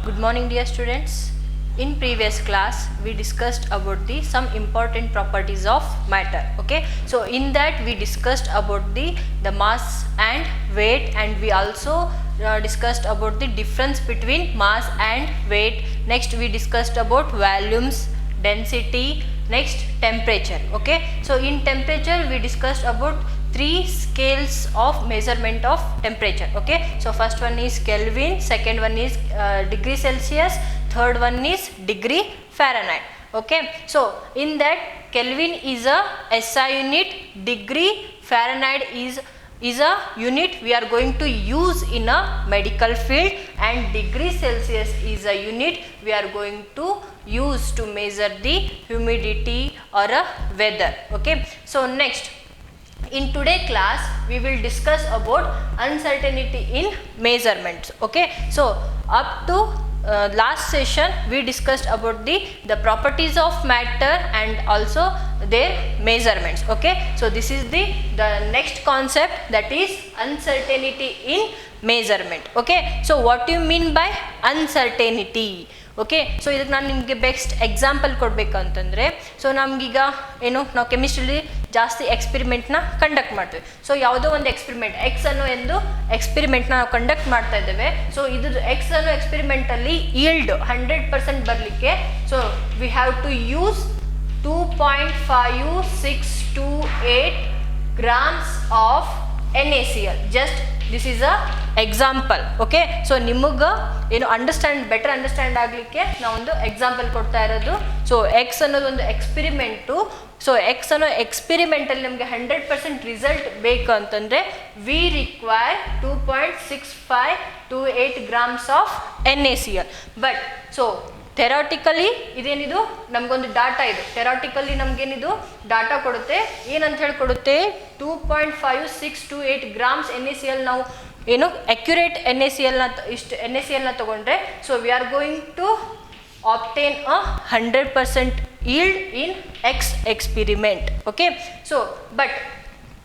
Good morning, dear students. In previous class we discussed about some important properties of matter. Okay, so in that we discussed about the mass and weight, and we also discussed about the difference between mass and weight. Next we discussed about volumes, density, next temperature. Okay, so in temperature we discussed about 3 scales of measurement of temperature. Okay, so first one is Kelvin, second one is degree Celsius, third one is degree Fahrenheit. Okay, so in that Kelvin is a SI unit, degree Fahrenheit is a unit we are going to use in a medical field, and degree Celsius is a unit we are going to use to measure the humidity or a weather. Okay, so next in today's class we will discuss about uncertainty in measurements. Okay, so up to last session we discussed about the properties of matter and also their measurements. Okay, so this is the next concept, that is uncertainty in measurement. Okay, so what do you mean by uncertainty? Okay, so ಇದಕ್ಕೆ ನಾನು ನಿಮಗೆ best example ಕೊಡಬೇಕು ಅಂತಂದರೆ, so ನಮಗೀಗ ನಾವು ಕೆಮಿಸ್ಟ್ರಿಲಿ ಜಾಸ್ತಿ ಎಕ್ಸ್ಪೆರಿಮೆಂಟ್ನ conduct ಮಾಡ್ತೀವಿ. So ಯಾವುದೋ ಒಂದು ಎಕ್ಸ್ಪೆರಿಮೆಂಟ್ ಎಕ್ಸ್ ಅನ್ನೋ ಒಂದು ಎಕ್ಸ್ಪೆರಿಮೆಂಟ್ನ ನಾವು ಕಂಡಕ್ಟ್ ಮಾಡ್ತಾ ಇದ್ದೇವೆ. ಸೊ ಇದು ಎಕ್ಸ್ ಅನ್ನೋ ಎಕ್ಸ್ಪೆರಿಮೆಂಟಲ್ಲಿ ಈಲ್ಡ್ 100% ಬರಲಿಕ್ಕೆ so we have to use 2.5628 grams of NaCl. Just this is a example. Okay, so ನಿಮಗೆ ಬೆಟರ್ ಅಂಡರ್ಸ್ಟ್ಯಾಂಡ್ ಆಗಲಿಕ್ಕೆ ನಾವು ಒಂದು ಎಕ್ಸಾಂಪಲ್ ಕೊಡ್ತಾ ಇರೋದು. ಸೊ ಎಕ್ಸ್ ಅನ್ನೋದು ಒಂದು ಎಕ್ಸ್ಪೆರಿಮೆಂಟು. ಸೊ ಎಕ್ಸ್ ಅನ್ನೋ ಎಕ್ಸ್ಪೆರಿಮೆಂಟಲ್ಲಿ ನಮಗೆ 100% ರಿಸಲ್ಟ್ ಬೇಕು ಅಂತಂದರೆ we require 2.6528 grams of NaCl. But so theoretically ಇದೇನಿದು ನಮಗೊಂದು ಡಾಟಾ ಇದೆ. ಥೆರಾಟಿಕಲಿ ನಮಗೇನಿದು ಡಾಟಾ ಕೊಡುತ್ತೆ, ಏನಂತ ಹೇಳಿ ಕೊಡುತ್ತೆ, 2.5628 grams NaCl ನಾವು ಅಕ್ಯುರೇಟ್ ಇಷ್ಟು NaCl ತಗೊಂಡ್ರೆ so we are going to obtain a 100% yield in X experiment. Okay, so but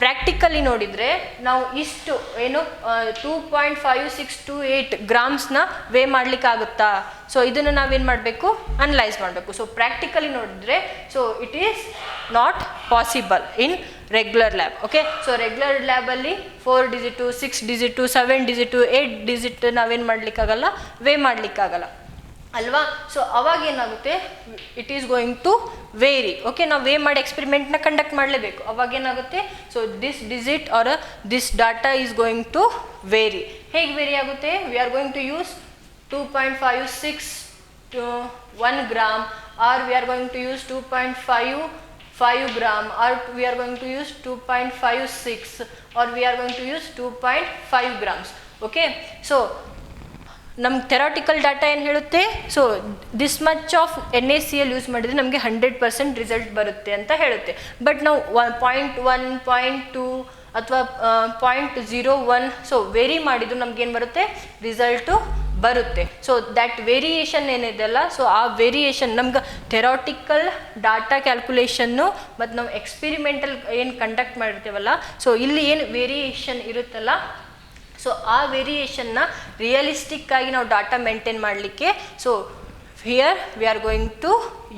practically ನೋಡಿದರೆ ನಾವು ಇಷ್ಟು 2.5628 ಗ್ರಾಮ್ಸ್ನ ವೇ ಮಾಡಲಿಕ್ಕಾಗುತ್ತಾ? ಸೊ ಇದನ್ನು ನಾವೇನು ಮಾಡಬೇಕು, ಅನಲೈಸ್ ಮಾಡಬೇಕು. ಸೊ ಪ್ರಾಕ್ಟಿಕಲಿ ನೋಡಿದರೆ so it is not possible in regular lab. Okay, so regular ಲ್ಯಾಬಲ್ಲಿ 4 digit 6 digit 7 digit 8 digit ನಾವೇನು ಮಾಡಲಿಕ್ಕಾಗಲ್ಲ, ವೇ ಮಾಡಲಿಕ್ಕಾಗಲ್ಲ ಅಲ್ವಾ? ಸೊ ಅವಾಗ ಏನಾಗುತ್ತೆ, it is going to vary. Okay, ನಾವು ವೇ ಮಾಡಿ ಎಕ್ಸ್ಪೆರಿಮೆಂಟ್ನ ಕಂಡಕ್ಟ್ ಮಾಡಲೇಬೇಕು. ಅವಾಗ ಏನಾಗುತ್ತೆ, so this digit or this data is going to vary. ಹೇಗೆ ವೇರಿ ಆಗುತ್ತೆ? We are going to use 2.561 gram, or we are going to use 2.55 gram, or we are going to use 2.56, or we are going to use 2.5 grams. Okay, so ನಮ್ಮ theoretical data ಏನು ಹೇಳುತ್ತೆ, so this much of NaCl use ಮಾಡಿದರೆ ನಮಗೆ 100% result ಬರುತ್ತೆ ಅಂತ ಹೇಳುತ್ತೆ. But ನಾವು 0.1 0.2 ಅಥವಾ 0.01 ಸೊ ವೇರಿ ಮಾಡಿದ್ರು ನಮಗೇನು ಬರುತ್ತೆ, ರಿಸಲ್ಟು ಬರುತ್ತೆ. ಸೊ ದ್ಯಾಟ್ ವೇರಿಯೇಷನ್ ಏನಿದೆಯಲ್ಲ, ಸೊ ಆ ವೇರಿಯೇಷನ್ ನಮ್ಗೆ ಥೆರಾಟಿಕಲ್ ಡಾಟಾ ಕ್ಯಾಲ್ಕುಲೇಷನ್ನು ಮತ್ತು ನಾವು ಎಕ್ಸ್ಪೆರಿಮೆಂಟಲ್ ಏನು ಕಂಡಕ್ಟ್ ಮಾಡಿರ್ತೀವಲ್ಲ, ಸೊ ಇಲ್ಲಿ ಏನು ವೇರಿಯೇಷನ್ ಇರುತ್ತಲ್ಲ, ಸೊ ಆ ವೇರಿಯೇಷನ್ನ ರಿಯಲಿಸ್ಟಿಕ್ ಆಗಿ ನಾವು ಡಾಟಾ ಮೇಂಟೈನ್ ಮಾಡಲಿಕ್ಕೆ so here we are going to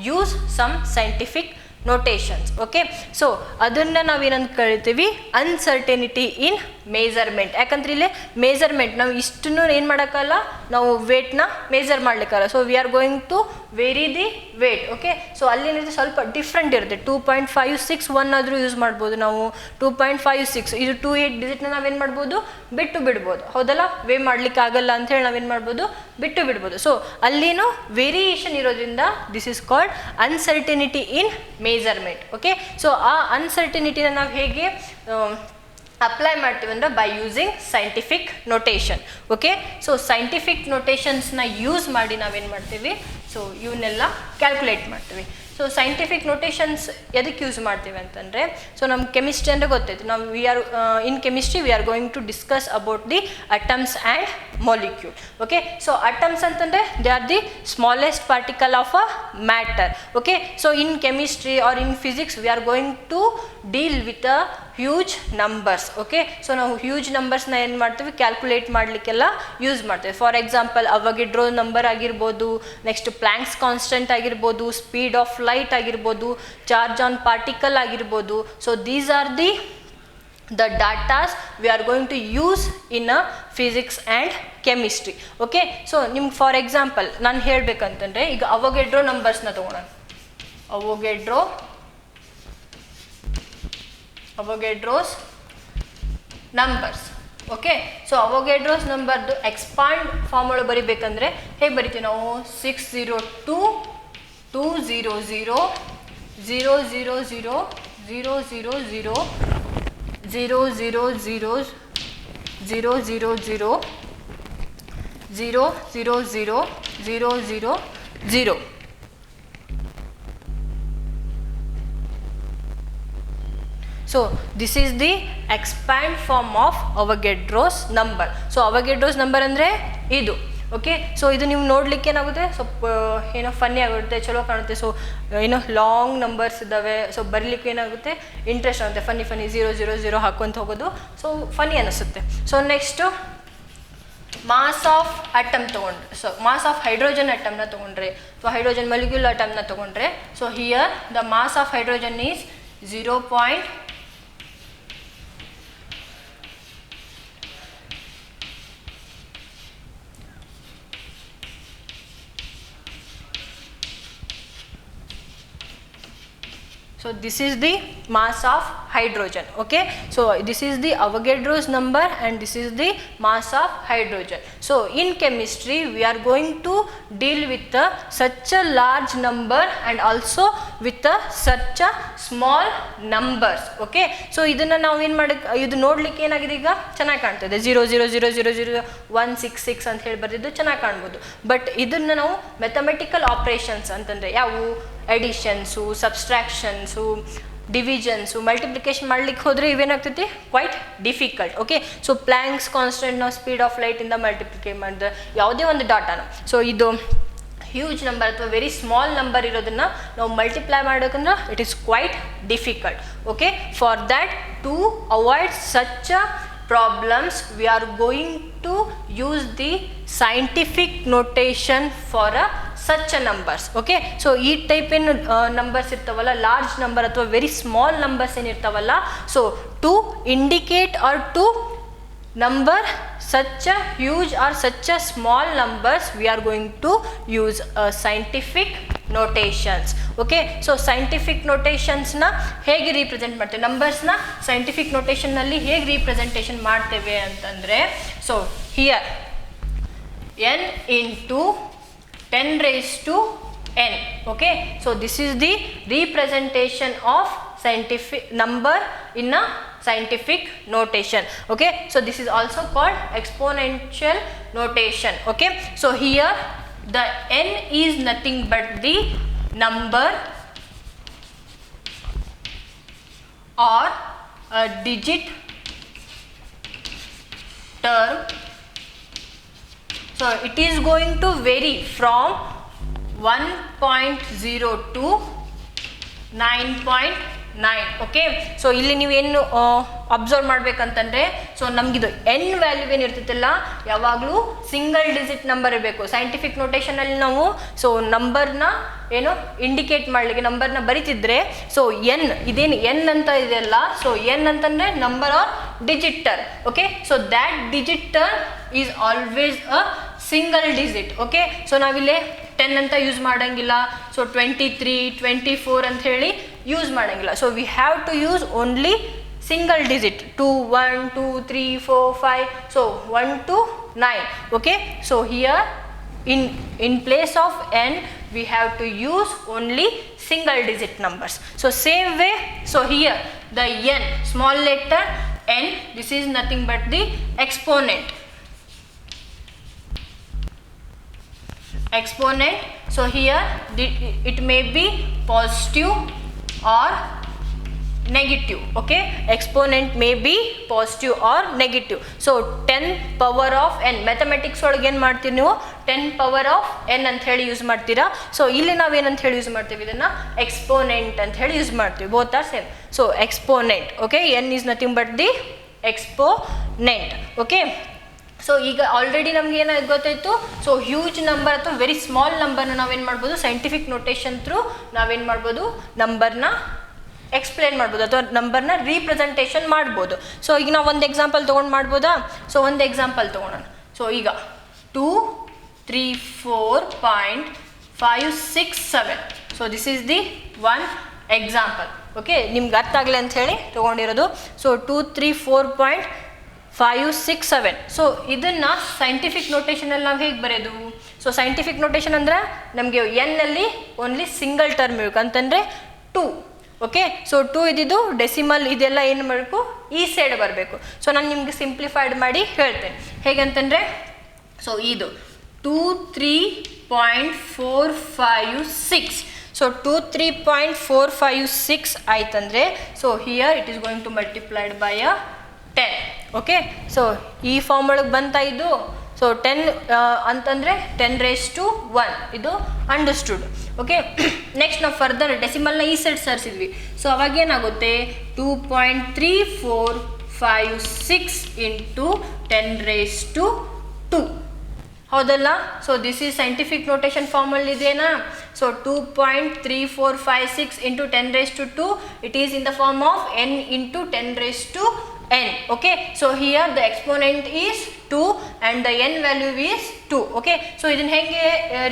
use some scientific notations. Okay, so ಅದನ್ನು ನಾವೇನಂತ ಕರಿತೀವಿ, ಅನ್ಸರ್ಟೆನಿಟಿ ಇನ್ ಮೇಜರ್ಮೆಂಟ್. ಯಾಕಂದ್ರೆ ಇಲ್ಲಿ ಮೇಜರ್ಮೆಂಟ್ ನಾವು ಇಷ್ಟನ್ನು ಏನು ಮಾಡೋಕ್ಕಲ್ಲ, ನಾವು ವೇಟ್ನ ಮೇಜರ್ ಮಾಡಲಿಕ್ಕಲ್ಲ. So we are going to vary the weight. Okay, so ಅಲ್ಲೇನಿದೆ ಸ್ವಲ್ಪ ಡಿಫ್ರೆಂಟ್ ಇರುತ್ತೆ. 2.561 ಆದರೂ ಯೂಸ್ ಮಾಡ್ಬೋದು ನಾವು, 2.56 ಇದು 28 ಡಿಜಿಟ್ನ ನಾವೇನು ಮಾಡ್ಬೋದು, ಬಿಟ್ಟು ಬಿಡ್ಬೋದು. ಹೌದಲ್ಲ, ವೇ ಮಾಡ್ಲಿಕ್ಕೆ ಆಗಲ್ಲ ಅಂಥೇಳಿ ನಾವೇನು ಮಾಡ್ಬೋದು, ಬಿಟ್ಟು ಬಿಡ್ಬೋದು. ಸೊ ಅಲ್ಲಿನೂ ವೇರಿಯೇಷನ್ ಇರೋದ್ರಿಂದ this is called uncertainty in measurement. Okay, so ಆ ಅನ್ಸರ್ಟೆನಿಟಿನ ನಾವು ಹೇಗೆ ಅಪ್ಲೈ ಮಾಡ್ತೀವಿ ಅಂದರೆ by using scientific notation. Okay, so scientific ನೋಟೇಷನ್ಸ್ನ ಯೂಸ್ ಮಾಡಿ ನಾವೇನು ಮಾಡ್ತೀವಿ, ಸೊ ಇವನ್ನೆಲ್ಲ ಕ್ಯಾಲ್ಕುಲೇಟ್ ಮಾಡ್ತೀವಿ. ಸೊ ಸೊ ಸೈಂಟಿಫಿಕ್ ನೋಟೇಷನ್ಸ್ ಎದಕ್ಕೆ ಯೂಸ್ ಮಾಡ್ತೀವಿ ಅಂತಂದರೆ, ಸೊ ನಮ್ಮ ಕೆಮಿಸ್ಟ್ರಿ ಅಂದರೆ ಗೊತ್ತೈತೆ, ನಾವು in chemistry we are going to discuss about the atoms and molecule. Okay, so atoms ಅಂತಂದರೆ they are the smallest particle of a matter. Okay, so in chemistry or in physics we are going to deal with a huge numbers. Okay, so ನಾವು huge ನಂಬರ್ಸ್ನ ಏನು ಮಾಡ್ತೀವಿ, calculate ಮಾಡಲಿಕ್ಕೆಲ್ಲ use ಮಾಡ್ತೀವಿ. For example Avogadro number ಆಗಿರ್ಬೋದು, next Planck's constant ಆಗಿರ್ಬೋದು, speed of light ಆಗಿರ್ಬೋದು, charge on particle ಆಗಿರ್ಬೋದು. So these are the datas we are going to use in a physics and chemistry. Okay, so ನಿಮ್ಗೆ for example ನಾನು ಹೇಳಬೇಕಂತಂದರೆ, ಈಗ ಅವೊಗಡ್ರೋ ನಂಬರ್ಸ್ನ ತೊಗೊಳೋಣ. Avogadro's numbers. Okay, so Avogadro's ನಂಬರ್ದು ಎಕ್ಸ್ಪಾಂಡ್ ಫಾರ್ಮ್ ಒಳಗೆ ಬರಿಬೇಕಂದ್ರೆ ಹೇಗೆ ಬರಿತೀವಿ ನಾವು, 602 200 000 000 000 000 000. So this is the expand form of Avogadro's number. So Avogadro's number ಅಂದರೆ ಇದು. ಓಕೆ, ಸೊ ಇದು ನೀವು ನೋಡ್ಲಿಕ್ಕೆ ಏನಾಗುತ್ತೆ, ಸ್ವಲ್ಪ ಏನೋ ಫನ್ನಿ ಆಗುತ್ತೆ, ಚಲೋ ಕಾಣುತ್ತೆ. ಸೊ ಏನೋ ಲಾಂಗ್ ನಂಬರ್ಸ್ ಇದ್ದಾವೆ, ಸೊ ಬರಲಿಕ್ಕೆ ಏನಾಗುತ್ತೆ, ಇಂಟ್ರೆಸ್ಟ್ ಆಗುತ್ತೆ. ಫನ್ನಿ 000 ಹಾಕ್ಕೊಂತ ಹೋಗೋದು, ಸೊ ಫನ್ನಿ ಅನಿಸುತ್ತೆ. So next mass of atom ತೊಗೊಂಡ್ರೆ, ಸೊ ಮಾಸ್ ಆಫ್ ಹೈಡ್ರೋಜನ್ ಅಟಮ್ನ ತೊಗೊಂಡ್ರೆ, ಸೊ ಹೈಡ್ರೋಜನ್ ಮಾಲಿಕ್ಯೂಲ್ ಅಟಮ್ನ ತೊಗೊಂಡ್ರೆ, so here the mass of hydrogen is 0. So this is the mass of hydrogen. Okay, so this is the Avogadro's number and this is the mass of hydrogen. So in chemistry we are going to deal with such a large number and also with such a small numbers. Okay, so ಇದನ್ನ ನಾವು ಏನು ಇದು ನೋಡ್ಲಿಕ್ಕೆ ಏನಾಗಿದೆ, ಈಗ ಚೆನ್ನಾಗಿ ಕಾಣ್ತದೆ, 000000166 ಅಂತ ಹೇಳಿ ಬರೆದಿದ್ದು ಚೆನ್ನಾಗಿ ಕಾಣ್ಬೋದು. ಬಟ್ ಇದನ್ನ ನಾವು ಮ್ಯಾಥಮೆಟಿಕಲ್ ಆಪರೇಷನ್ಸ್ ಅಂತಂದರೆ ಯಾವುವು, ಎಡಿಷನ್ಸು, ಸಬ್ಸ್ಟ್ರಾಕ್ಷನ್ಸು, ಡಿವಿಷನ್ಸು, ಮಲ್ಟಿಪ್ಲಿಕೇಶನ್ ಮಾಡ್ಲಿಕ್ಕೆ ಹೋದರೆ ಇವೇನಾಗ್ತೈತಿ, quite difficult. Okay, so Planck's constant ನಾವು ಸ್ಪೀಡ್ ಆಫ್ ಲೈಟಿಂದ ಮಲ್ಟಿಪ್ಲಿಕೇಟ್ ಮಾಡಿದ್ರೆ ಯಾವುದೇ ಒಂದು ಡಾಟಾನ, ಸೊ ಇದು ಹ್ಯೂಜ್ ನಂಬರ್ ಅಥವಾ ವೆರಿ ಸ್ಮಾಲ್ ನಂಬರ್ ಇರೋದನ್ನು ನಾವು ಮಲ್ಟಿಪ್ಲೈ ಮಾಡೋಕಂದ್ರೆ it is quite difficult. Okay, for that to avoid such problems we are going to use the scientific notation for such a numbers. Okay, so ಈ type ಏನು numbers ಇರ್ತಾವಲ್ಲ, large number ಅಥವಾ very small numbers ಏನಿರ್ತಾವಲ್ಲ, so to indicate or to number such a huge or such a small numbers we are going to use scientific notations. Okay, so scientific notations na hege represent ಮಾಡ್ತೇವೆ, numbers ನ scientific notation ನಲ್ಲಿ ಹೇಗೆ representation ಮಾಡ್ತೇವೆ ಅಂತಂದ್ರೆ, so here n into 10 raised to n. Okay, so this is the representation of scientific number in a scientific notation. Okay, so this is also called exponential notation. Okay, so here the n is nothing but the number or a digit term. So it is going to vary from 1.0 to 9.9. Okay, so ಇಲ್ಲಿ ನೀವೇನು observe ಮಾಡ್ಬೇಕಂತಂದರೆ, so ನಮಗಿದು N value ಏನಿರ್ತೈತಿಲ್ಲ ಯಾವಾಗಲೂ single digit number ಇರಬೇಕು. Scientific ನೋಟೇಷನಲ್ಲಿ ನಾವು so ನಂಬರ್ನ ಏನು ಇಂಡಿಕೇಟ್ ಮಾಡಲಿಕ್ಕೆ ನಂಬರ್ನ ಬರಿತಿದ್ರೆ, ಸೊ ಎನ್ ಇದೇನು ಎನ್ ಅಂತ ಇದೆಯಲ್ಲ, ಸೊ ಎನ್ ಅಂತಂದರೆ number or digit term. Okay, so that digit term is always a single digit. Okay, so ನಾವಿಲ್ಲಿ 10 ಅಂತ ಯೂಸ್ ಮಾಡೋಂಗಿಲ್ಲ, ಸೊ 23 24 ಅಂತ ಹೇಳಿ ಯೂಸ್ ಮಾಡೋಂಗಿಲ್ಲ. So we have to use only single digit 2 1 2 3 4 5, so 1 to 9. Okay, so here in place of n we have to use only single digit numbers. So same way, so here the n small letter n, this is nothing but the exponent. exponent. So here it may be positive or negative. Okay, exponent may be positive or negative. So 10 power of n, mathematics ಒಳಗೆ ಏನು ಮಾಡ್ತೀರಿ ನೀವು 10 power of n ಅಂತ ಹೇಳಿ use ಮಾಡ್ತೀರಾ. So ಇಲ್ಲಿ ನಾವೇನಂತ ಹೇಳಿ ಯೂಸ್ ಮಾಡ್ತೀವಿ, ಇದನ್ನ ಎಕ್ಸ್ಪೋನೆಂಟ್ ಅಂತ ಹೇಳಿ ಯೂಸ್ ಮಾಡ್ತೀವಿ. Both are same. So exponent. Okay, n is nothing but the exponent. Okay, so ಈಗ ಆಲ್ರೆಡಿ ನಮ್ಗೆ ಏನಾಗಿ ಗೊತ್ತಾಯಿತು. ಸೊ ಹ್ಯೂಜ್ ನಂಬರ್ ಅಥವಾ ವೆರಿ ಸ್ಮಾಲ್ ನಂಬರ್ನ ನಾವೇನು ಮಾಡ್ಬೋದು, ಸೈಂಟಿಫಿಕ್ ನೋಟೇಷನ್ ಥ್ರೂ ನಾವೇನು ಮಾಡ್ಬೋದು, ನಂಬರ್ನ ಎಕ್ಸ್ಪ್ಲೇನ್ ಮಾಡ್ಬೋದು ಅಥವಾ ನಂಬರ್ನ ರೀಪ್ರೆಸೆಂಟೇಷನ್ ಮಾಡ್ಬೋದು. ಸೊ ಈಗ ನಾವು ಒಂದು ಎಕ್ಸಾಂಪಲ್ ತೊಗೊಂಡು ಮಾಡ್ಬೋದಾ? ಸೊ ಒಂದು ಎಕ್ಸಾಂಪಲ್ ತೊಗೊಳೋಣ. ಸೊ ಈಗ 234.567. So this is the one example. Okay, ನಿಮ್ಗೆ ಅರ್ಥ ಆಗಲಿ ಅಂತ ಹೇಳಿ ತೊಗೊಂಡಿರೋದು. ಸೊ 234.567. ಸೊ ಇದನ್ನು ಸೈಂಟಿಫಿಕ್ ನೋಟೇಷನಲ್ಲಿ ನಾವು ಹೇಗೆ ಬರೆಯೋದು? ಸೊ ಸೈಂಟಿಫಿಕ್ ನೋಟೇಷನ್ ಅಂದರೆ ನಮಗೆ ಎನ್ನಲ್ಲಿ ಓನ್ಲಿ ಸಿಂಗಲ್ ಟರ್ಮ್ ಇರಬೇಕು ಅಂತಂದರೆ 2. ಓಕೆ, ಸೊ 2 ಇದ್ದಿದ್ದು ಡೆಸಿಮಲ್ ಇದೆಲ್ಲ ಏನು ಮಾಡಬೇಕು, ಈ ಸೈಡ್ ಬರಬೇಕು. ಸೊ ನಾನು ನಿಮಗೆ ಸಿಂಪ್ಲಿಫೈಡ್ ಮಾಡಿ ಹೇಳ್ತೇನೆ ಹೇಗಂತಂದರೆ, ಸೊ ಇದು 23.456. ಸೊ 23.456 ಆಯ್ತಂದರೆ, so here it is going to multiplied by 10. Okay, so ಈ ಫಾರ್ಮ್ ಒಳಗೆ ಬಂತಾ ಇದು. ಸೊ 10 ಅಂತಂದರೆ 10⁻1 ಇದು ಅಂಡರ್ಸ್ಟುಡ್. ಓಕೆ, ನೆಕ್ಸ್ಟ್ ನಾವು ಫರ್ದರ್ ಡೆಸಿಮಲ್ನ ಈ ಸೈಡ್ ಸರ್ಸಿದ್ವಿ. ಸೊ ಅವಾಗೇನಾಗುತ್ತೆ, 2.3456 ಇಂಟು 10⁻2. ಹೌದಲ್ಲ? So this is scientific notation ಫಾರ್ಮಲ್ಲಿ ಇದೆನಾ? So 2.3456 into 10⁻2, it is in the form of n into 10⁻n. Okay, so here the exponent is 2 and the n value is 2. Okay, so ಇದನ್ನ ಹೇಗೆ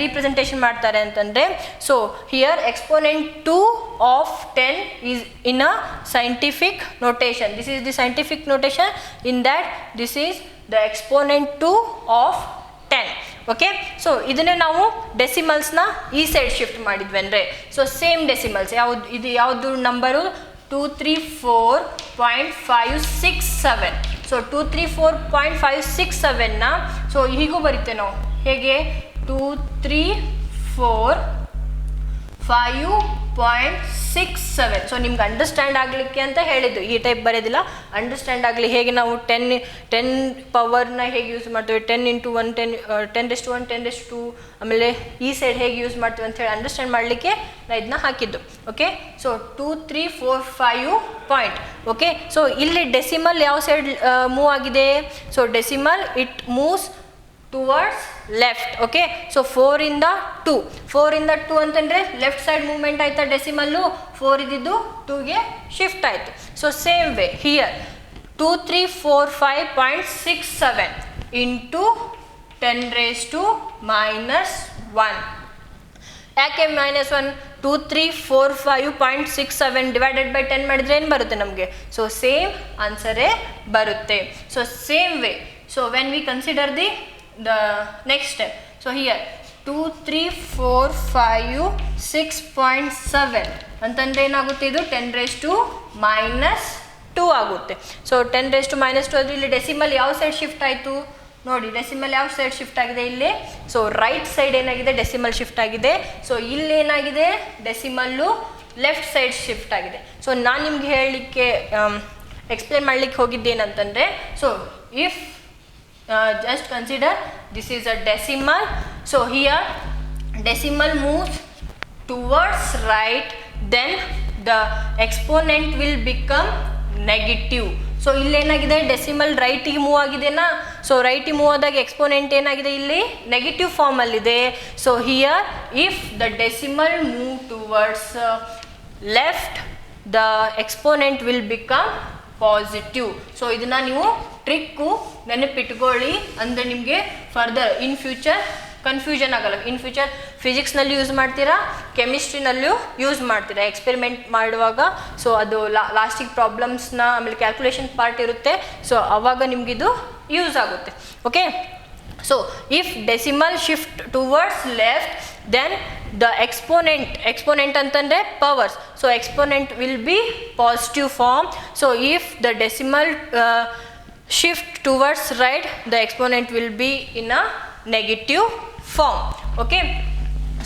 representation ಮಾಡ್ತಾರೆ ಅಂತಂದರೆ, so here exponent 2 of 10 is in a scientific notation. This is the scientific notation. In that this is the exponent 2 of 10. Okay, so ಇದನ್ನೇ ನಾವು ಡೆಸಿಮಲ್ಸ್ನ ಈ side shift ಮಾಡಿದ್ವಿ ಅಂದರೆ, so same decimals ಯಾವುದು, ಇದು ಯಾವುದು ನಂಬರು 234.567. ಸೊ 234.567ನ ಸೊ ಹೀಗೂ ಬರುತ್ತೆ ನಾವು, ಹೇಗೆ 234.567. ಸೊ ನಿಮ್ಗೆ ಅಂಡರ್ಸ್ಟ್ಯಾಂಡ್ ಆಗಲಿಕ್ಕೆ ಅಂತ ಹೇಳಿದ್ದು, ಈ ಟೈಪ್ ಬರೋದಿಲ್ಲ, ಅಂಡರ್ಸ್ಟ್ಯಾಂಡ್ ಆಗಲಿ ಹೇಗೆ ನಾವು 10 ಪವರ್ನ ಹೇಗೆ ಯೂಸ್ ಮಾಡ್ತೀವಿ, 10 ಇಂಟು 1 10⁻1 10⁻2, ಆಮೇಲೆ ಈ ಸೈಡ್ ಹೇಗೆ ಯೂಸ್ ಮಾಡ್ತೀವಿ ಅಂತ ಹೇಳಿ ಅಂಡರ್ಸ್ಟ್ಯಾಂಡ್ ಮಾಡಲಿಕ್ಕೆ ನಾನು ಇದನ್ನ ಹಾಕಿದ್ದು. Okay, so 2345 point. Okay, so ಇಲ್ಲಿ ಡೆಸಿಮಲ್ ಯಾವ ಸೈಡ್ ಮೂವ್ ಆಗಿದೆ? So decimal it moves towards left. Okay, so 4 ಇಂದ 2 ಅಂತಂದರೆ ಲೆಫ್ಟ್ ಸೈಡ್ ಮೂವ್ಮೆಂಟ್ ಆಯ್ತಾ ಡೆಸಿಮಲ್ಲು, 4 ಇದ್ದಿದ್ದು 2ಗೆ ಶಿಫ್ಟ್ ಆಯಿತು. So same way here 2345.67 into 10⁻⁻1. ಯಾಕೆ -1? 2345.67 ಡಿವೈಡೆಡ್ ಬೈ 10 ಮಾಡಿದರೆ ಏನು ಬರುತ್ತೆ ನಮಗೆ? ಸೊ ಸೇಮ್ ಆನ್ಸರೇ ಬರುತ್ತೆ. So same way, so when we consider the next step, so here 2345.6.7 ಅಂತಂದರೆ ಏನಾಗುತ್ತೆ, ಇದು 10⁻2 ಆಗುತ್ತೆ. ಸೊ 10⁻2 ಅಂದರೆ ಇಲ್ಲಿ ಡೆಸಿಮಲ್ ಯಾವ ಸೈಡ್ ಶಿಫ್ಟ್ ಆಯಿತು ನೋಡಿ, ಡೆಸಿಮಲ್ ಯಾವ ಸೈಡ್ ಶಿಫ್ಟ್ ಆಗಿದೆ ಇಲ್ಲಿ? ಸೊ ರೈಟ್ ಸೈಡ್ ಏನಾಗಿದೆ, ಡೆಸಿಮಲ್ ಶಿಫ್ಟ್ ಆಗಿದೆ. ಸೊ ಇಲ್ಲಿ ಏನಾಗಿದೆ, ಡೆಸಿಮಲ್ಲು ಲೆಫ್ಟ್ ಸೈಡ್ ಶಿಫ್ಟ್ ಆಗಿದೆ. ಸೊ ನಾನು ನಿಮ್ಗೆ ಹೇಳಲಿಕ್ಕೆ ಎಕ್ಸ್ಪ್ಲೇನ್ ಮಾಡಲಿಕ್ಕೆ ಹೋಗಿದ್ದೇನಂತಂದರೆ, so if just consider this is a decimal. So here decimal moves towards right, then the exponent will become negative. So ಇಲ್ಲೇನಾಗಿದೆ, ಡೆಸಿಮಲ್ ರೈಟಿಗೆ ಮೂವ್ ಆಗಿದೆನಾ? ಸೊ ರೈಟಿಗೆ ಮೂವ್ ಆದಾಗ ಎಕ್ಸ್ಪೋನೆಂಟ್ ಏನಾಗಿದೆ, ಇಲ್ಲಿ ನೆಗೆಟಿವ್ ಫಾರ್ಮಲ್ಲಿದೆ. So here if the decimal move towards left, the exponent will become positive. So ಇದನ್ನು ನೀವು ಟ್ರಿಕ್ಕು ನೆನಪಿಟ್ಕೊಳ್ಳಿ, ಅಂದರೆ ನಿಮಗೆ ಫರ್ದರ್ ಇನ್ ಫ್ಯೂಚರ್ ಕನ್ಫ್ಯೂಷನ್ ಆಗಲ್ಲ. ಇನ್ ಫ್ಯೂಚರ್ ಫಿಸಿಕ್ಸ್ನಲ್ಲಿ ಯೂಸ್ ಮಾಡ್ತೀರಾ, ಕೆಮಿಸ್ಟ್ರಿನಲ್ಲೂ ಯೂಸ್ ಮಾಡ್ತೀರಾ ಎಕ್ಸ್ಪೆರಿಮೆಂಟ್ ಮಾಡುವಾಗ. ಸೊ ಅದು ಲಾಸ್ಟಿಗೆ ಪ್ರಾಬ್ಲಮ್ಸ್ನ ಆಮೇಲೆ ಕ್ಯಾಲ್ಕುಲೇಷನ್ ಪಾರ್ಟ್ ಇರುತ್ತೆ. ಸೊ ಆವಾಗ ನಿಮಗಿದು ಯೂಸ್ ಆಗುತ್ತೆ. Okay, so if decimal shift towards left, then the exponent ಅಂತಂದರೆ powers. So exponent will be positive form. So if the decimal shift towards right, the exponent will be in a negative form. Okay,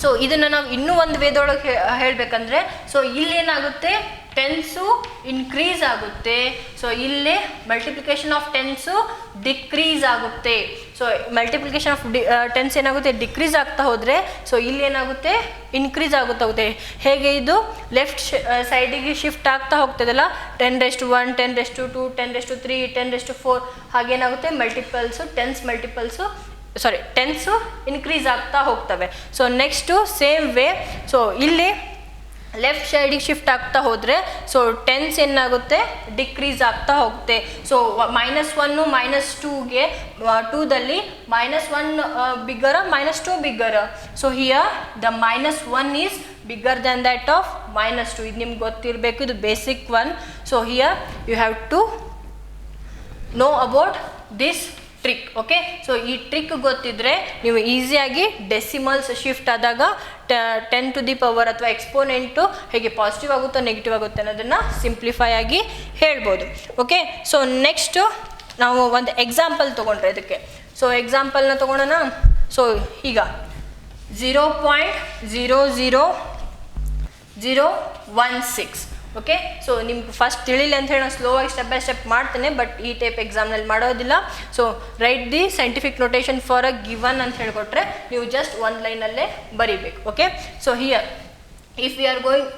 so ಇದನ್ನು ನಾವು ಇನ್ನೂ ಒಂದು ವೇದೊಳಗೆ ಹೇಳಬೇಕಂದ್ರೆ, so ಇಲ್ಲಿ ಏನಾಗುತ್ತೆ, tens increase ಆಗುತ್ತೆ. ಸೊ ಇಲ್ಲಿ ಮಲ್ಟಿಪ್ಲಿಕೇಶನ್ ಆಫ್ ಟೆನ್ಸು ಡಿಕ್ರೀಸ್ ಆಗುತ್ತೆ. ಸೊ ಮಲ್ಟಿಪ್ಲಿಕೇಶನ್ ಆಫ್ ಟೆನ್ಸ್ ಏನಾಗುತ್ತೆ, ಡಿಕ್ರೀಸ್ ಆಗ್ತಾ ಹೋದರೆ, ಸೊ ಇಲ್ಲಿ ಏನಾಗುತ್ತೆ, ಇನ್ಕ್ರೀಸ್ ಆಗುತ್ತಾ ಹೋಗುತ್ತೆ. ಹೇಗೆ ಇದು ಲೆಫ್ಟ್ ಸೈಡಿಗೆ ಶಿಫ್ಟ್ ಆಗ್ತಾ ಹೋಗ್ತದಲ್ಲ, 10⁻⁴, 10⁻², 10⁻3, 10⁻4 ಹಾಗೇನಾಗುತ್ತೆ, ಟೆನ್ಸು ಇನ್ಕ್ರೀಸ್ ಆಗ್ತಾ ಹೋಗ್ತವೆ. So next same way, so ಇಲ್ಲಿ ಲೆಫ್ಟ್ ಸೈಡಿಗೆ ಶಿಫ್ಟ್ ಆಗ್ತಾ ಹೋದರೆ, ಸೊ ಟೆನ್ಸ್ ಏನಾಗುತ್ತೆ, ಡಿಕ್ರೀಸ್ ಆಗ್ತಾ ಹೋಗುತ್ತೆ. ಸೊ -1 -2ಗೆ 2ದಲ್ಲಿ -1 bigger, -2 bigger. So here the -1 is bigger than that of -2. ಇದು ನಿಮ್ಗೆ ಗೊತ್ತಿರಬೇಕು, ಇದು basic one. So here you have to know about this trick. Okay, so ಈ ಟ್ರಿಕ್ ಗೊತ್ತಿದ್ರೆ ನೀವು ಈಸಿಯಾಗಿ ಡೆಸಿಮಲ್ಸ್ ಶಿಫ್ಟ್ ಆದಾಗ 10 ಟು ದಿ ಪವರ್ ಅಥವಾ ಎಕ್ಸ್ಪೋನೆಂಟು ಹೇಗೆ ಪಾಸಿಟಿವ್ ಆಗುತ್ತೋ ನೆಗೆಟಿವ್ ಆಗುತ್ತೆ ಅನ್ನೋದನ್ನು ಸಿಂಪ್ಲಿಫೈ ಆಗಿ ಹೇಳ್ಬೋದು. ಓಕೆ, ಸೊ ನೆಕ್ಸ್ಟು ನಾವು ಒಂದು ಎಕ್ಸಾಂಪಲ್ ತೊಗೊಂಡ್ರೆ ಇದಕ್ಕೆ. ಸೊ ಎಕ್ಸಾಂಪಲ್ನ ತೊಗೊಳೋಣ. ಸೊ ಈಗ 0.00016. ಓಕೆ, ಸೊ ನಿಮ್ಗೆ ಫಸ್ಟ್ ತಿಳಿಲಿ ಅಂತ ಹೇಳಿ ನಾನು ಸ್ಲೋ ಆಗಿ ಸ್ಟೆಪ್ ಬೈ ಸ್ಟೆಪ್ ಮಾಡ್ತೇನೆ, ಬಟ್ ಈ ಟೈಪ್ ಎಕ್ಸಾಮ್ನಲ್ಲಿ ಮಾಡೋದಿಲ್ಲ. So write the scientific notation for a given ಅಂತ ಹೇಳಿಕೊಟ್ರೆ ನೀವು ಜಸ್ಟ್ ಒಂದು ಲೈನಲ್ಲೇ ಬರಿಬೇಕು. Okay, so here if we are going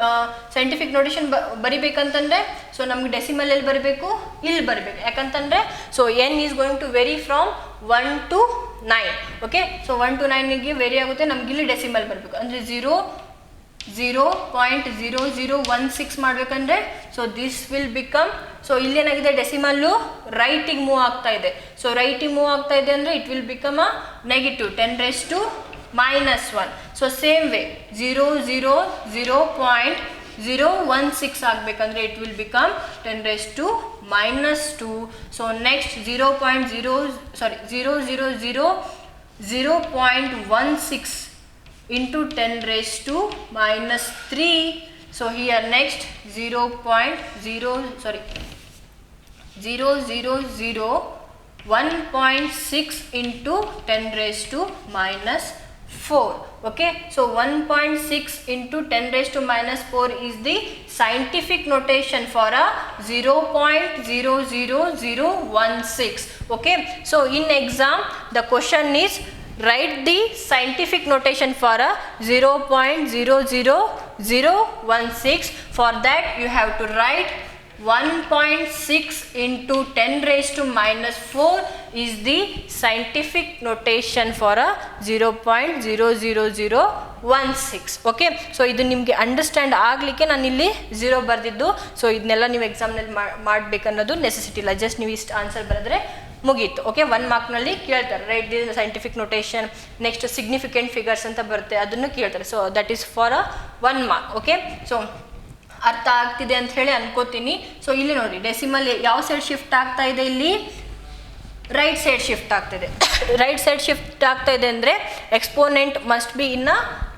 scientific notation ಬರಿಬೇಕಂತಂದರೆ, ಸೊ ನಮ್ಗೆ ಡೆಸಿಮಲ್ ಎಲ್ಲಿ ಬರಬೇಕು, ಇಲ್ಲಿ ಬರಬೇಕು. ಯಾಕಂತಂದರೆ so n is going to vary from 1 to 9. Okay, so 1 to 9ಗೆ vary ಆಗುತ್ತೆ, ನಮ್ಗೆ ಇಲ್ಲಿ ಡೆಸಿಮಲ್ ಬರಬೇಕು. ಅಂದರೆ 0.0016 ಮಾಡಬೇಕಂದ್ರೆ, so this will become, so ಇಲ್ಲೇನಾಗಿದೆ, ಡೆಸಿಮಲ್ಲು ರೈಟಿಗೆ ಮೂವ್ ಆಗ್ತಾ ಇದೆ. ಸೊ ರೈಟಿಗೆ ಮೂವ್ ಆಗ್ತಾ ಇದೆ ಅಂದರೆ it will become a negative 10⁻⁻1. So same way 0.016 ಆಗಬೇಕಂದ್ರೆ it will become 10⁻². So next 0.16 into 10⁻⁻3. so here next 0.001.6 into 10⁻⁻4. okay, so 1.6 into 10⁻⁻4 is the scientific notation for a 0.00016. okay, so in exam the question is write the scientific notation for a 0.00016. for that you have to write 1.6 into 10⁻⁻4 is the scientific notation for a 0.00016. Okay, so ಇದು ನಿಮಗೆ understand ಆಗಲಿಕ್ಕೆ ನಾನು ಇಲ್ಲಿ 0 ಬರೆದಿದ್ದು. So ಇದನ್ನೆಲ್ಲ ನೀವು ಎಕ್ಸಾಮ್ನಲ್ಲಿ ಮಾಡಬೇಕನ್ನೋದು necessity ಇಲ್ಲ, just ನೀವು ಇಷ್ಟು ಆನ್ಸರ್ ಬರೆದ್ರೆ ಮುಗೀತು. ಓಕೆ, 1 ಮಾರ್ಕ್ನಲ್ಲಿ ಕೇಳ್ತಾರೆ right the scientific notation. Next significant figures ಅಂತ ಬರುತ್ತೆ, ಅದನ್ನು ಕೇಳ್ತಾರೆ. So that is for 1 mark. Okay, so ಅರ್ಥ ಆಗ್ತಿದೆ ಅಂತ ಹೇಳಿ ಅನ್ಕೋತೀನಿ. ಸೊ ಇಲ್ಲಿ ನೋಡಿ, ಡೆಸಿಮಲ್ ಯಾವ ಸೈಡ್ ಶಿಫ್ಟ್ ಆಗ್ತಾ ಇದೆ, ಇಲ್ಲಿ ರೈಟ್ ಸೈಡ್ ಶಿಫ್ಟ್ ಆಗ್ತಿದೆ. ರೈಟ್ ಸೈಡ್ ಶಿಫ್ಟ್ ಆಗ್ತಾ ಇದೆ ಅಂದರೆ exponent must be in a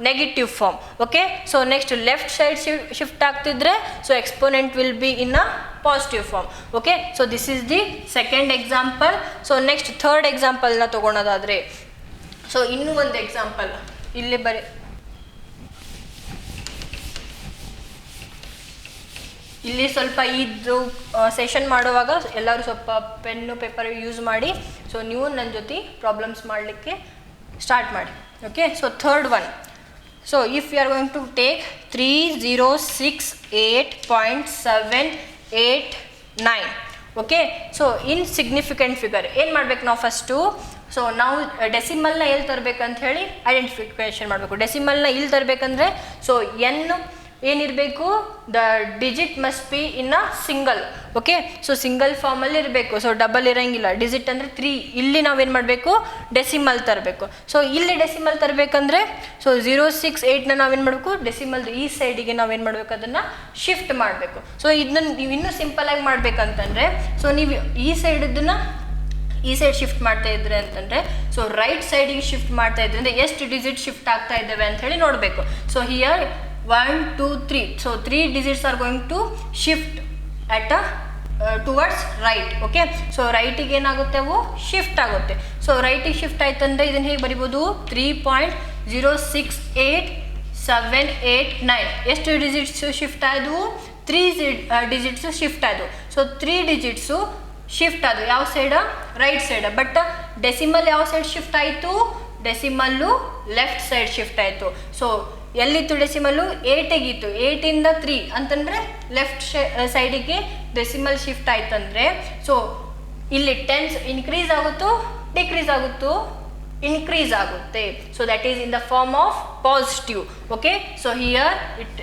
negative form. Okay, so next left side shift ಆಗ್ತಿದ್ರೆ so exponent will be in a positive form. Okay, so this is the second example. So next third ಎಕ್ಸಾಂಪಲ್ನ ತೊಗೊಳೋದಾದರೆ, ಸೊ ಇನ್ನೂ ಒಂದು example ಇಲ್ಲಿ ಇಲ್ಲಿ ಸ್ವಲ್ಪ ಇದು ಸೆಷನ್ ಮಾಡುವಾಗ ಎಲ್ಲರೂ ಸ್ವಲ್ಪ ಪೆನ್ನು ಪೇಪರ್ ಯೂಸ್ ಮಾಡಿ. ಸೊ ನೀವು ನನ್ನ ಜೊತೆ ಪ್ರಾಬ್ಲಮ್ಸ್ ಮಾಡಲಿಕ್ಕೆ ಸ್ಟಾರ್ಟ್ ಮಾಡಿ. Okay, so third one. So if you are going to take 3068.789. Okay, so in significant figure ಏನು ಮಾಡ್ಬೇಕು ನಾವು ಫಸ್ಟು? ಸೊ ನಾವು ಡೆಸಿಮಲ್ನ ಎಲ್ಲಿ ತರಬೇಕಂತ ಹೇಳಿ ಐಡೆಂಟಿಫಿಕೇಷನ್ ಮಾಡಬೇಕು. ಡೆಸಿಮಲ್ನ ಇಲ್ಲಿ ತರಬೇಕಂದ್ರೆ ಸೊ ಎನ್ ಏನಿರಬೇಕು, the digit must be in a single. Okay, so single ಫಾರ್ಮಲ್ಲಿ ಇರಬೇಕು. ಸೊ ಡಬಲ್ ಇರೋಂಗಿಲ್ಲ. ಡಿಜಿಟ್ ಅಂದರೆ 3. ಇಲ್ಲಿ ನಾವೇನು ಮಾಡಬೇಕು, ಡೆಸಿಮಲ್ ತರಬೇಕು. ಸೊ ಇಲ್ಲಿ ಡೆಸಿಮಲ್ ತರಬೇಕಂದ್ರೆ ಸೊ 068ನ ನಾವೇನು ಮಾಡಬೇಕು, ಡೆಸಿಮಲ್ ಈ ಸೈಡಿಗೆ ನಾವೇನು ಮಾಡಬೇಕು, ಅದನ್ನು ಶಿಫ್ಟ್ ಮಾಡಬೇಕು. ಸೊ ಇದನ್ನ ನೀವು ಇನ್ನೂ ಸಿಂಪಲಾಗಿ ಮಾಡಬೇಕಂತಂದರೆ ಸೊ ನೀವು ಈ ಸೈಡನ್ನು ಈ ಸೈಡ್ ಶಿಫ್ಟ್ ಮಾಡ್ತಾ ಇದ್ರೆ ಅಂತಂದರೆ ಸೊ ರೈಟ್ ಸೈಡಿಗೆ ಶಿಫ್ಟ್ ಮಾಡ್ತಾ ಇದ್ರೆ ಅಂದರೆ ಎಷ್ಟು ಡಿಜಿಟ್ ಶಿಫ್ಟ್ ಆಗ್ತಾ ಇದ್ದಾವೆ ಅಂತ ಹೇಳಿ ನೋಡಬೇಕು. So here 1 2 3. so 3 digits are going to shift at a towards right. Okay, so ರೈಟಿಗೆ ಏನಾಗುತ್ತೆ, ಅವು ಶಿಫ್ಟ್ ಆಗುತ್ತೆ. ಸೊ ರೈಟಿಗೆ ಶಿಫ್ಟ್ ಆಯ್ತಂದ್ರೆ ಇದನ್ನು ಹೇಗೆ ಬರಿಬೋದು 3.06879 ಎಷ್ಟು ಡಿಜಿಟ್ಸು ಶಿಫ್ಟ್ ಆದವು 3 ಡಿಜಿಟ್ಸು ಶಿಫ್ಟ್ ಆದವು ಸೊ 3 ಡಿಜಿಟ್ಸು ಶಿಫ್ಟ್ ಆದವು ಯಾವ side right side but decimal ಯಾವ ಸೈಡ್ ಶಿಫ್ಟ್ ಆಯಿತು ಡೆಸಿಮಲ್ಲು ಲೆಫ್ಟ್ ಸೈಡ್ ಶಿಫ್ಟ್ ಆಯಿತು ಸೊ ಎಲ್ಲಿತ್ತು ಡೆಸಿಮಲ್ಲು 8 ಇತ್ತು 8ಇಂದ 3 ಅಂತಂದರೆ ಲೆಫ್ಟ್ ಸೈಡಿಗೆ ಡೆಸಿಮಲ್ ಶಿಫ್ಟ್ ಆಯ್ತಂದರೆ ಸೊ ಇಲ್ಲಿ ಟೆನ್ಸ್ ಇನ್ಕ್ರೀಸ್ ಆಗುತ್ತೋ ಡಿಕ್ರೀಸ್ ಆಗುತ್ತೋ ಇನ್ಕ್ರೀಸ್ ಆಗುತ್ತೆ so that is in the form of positive okay so here it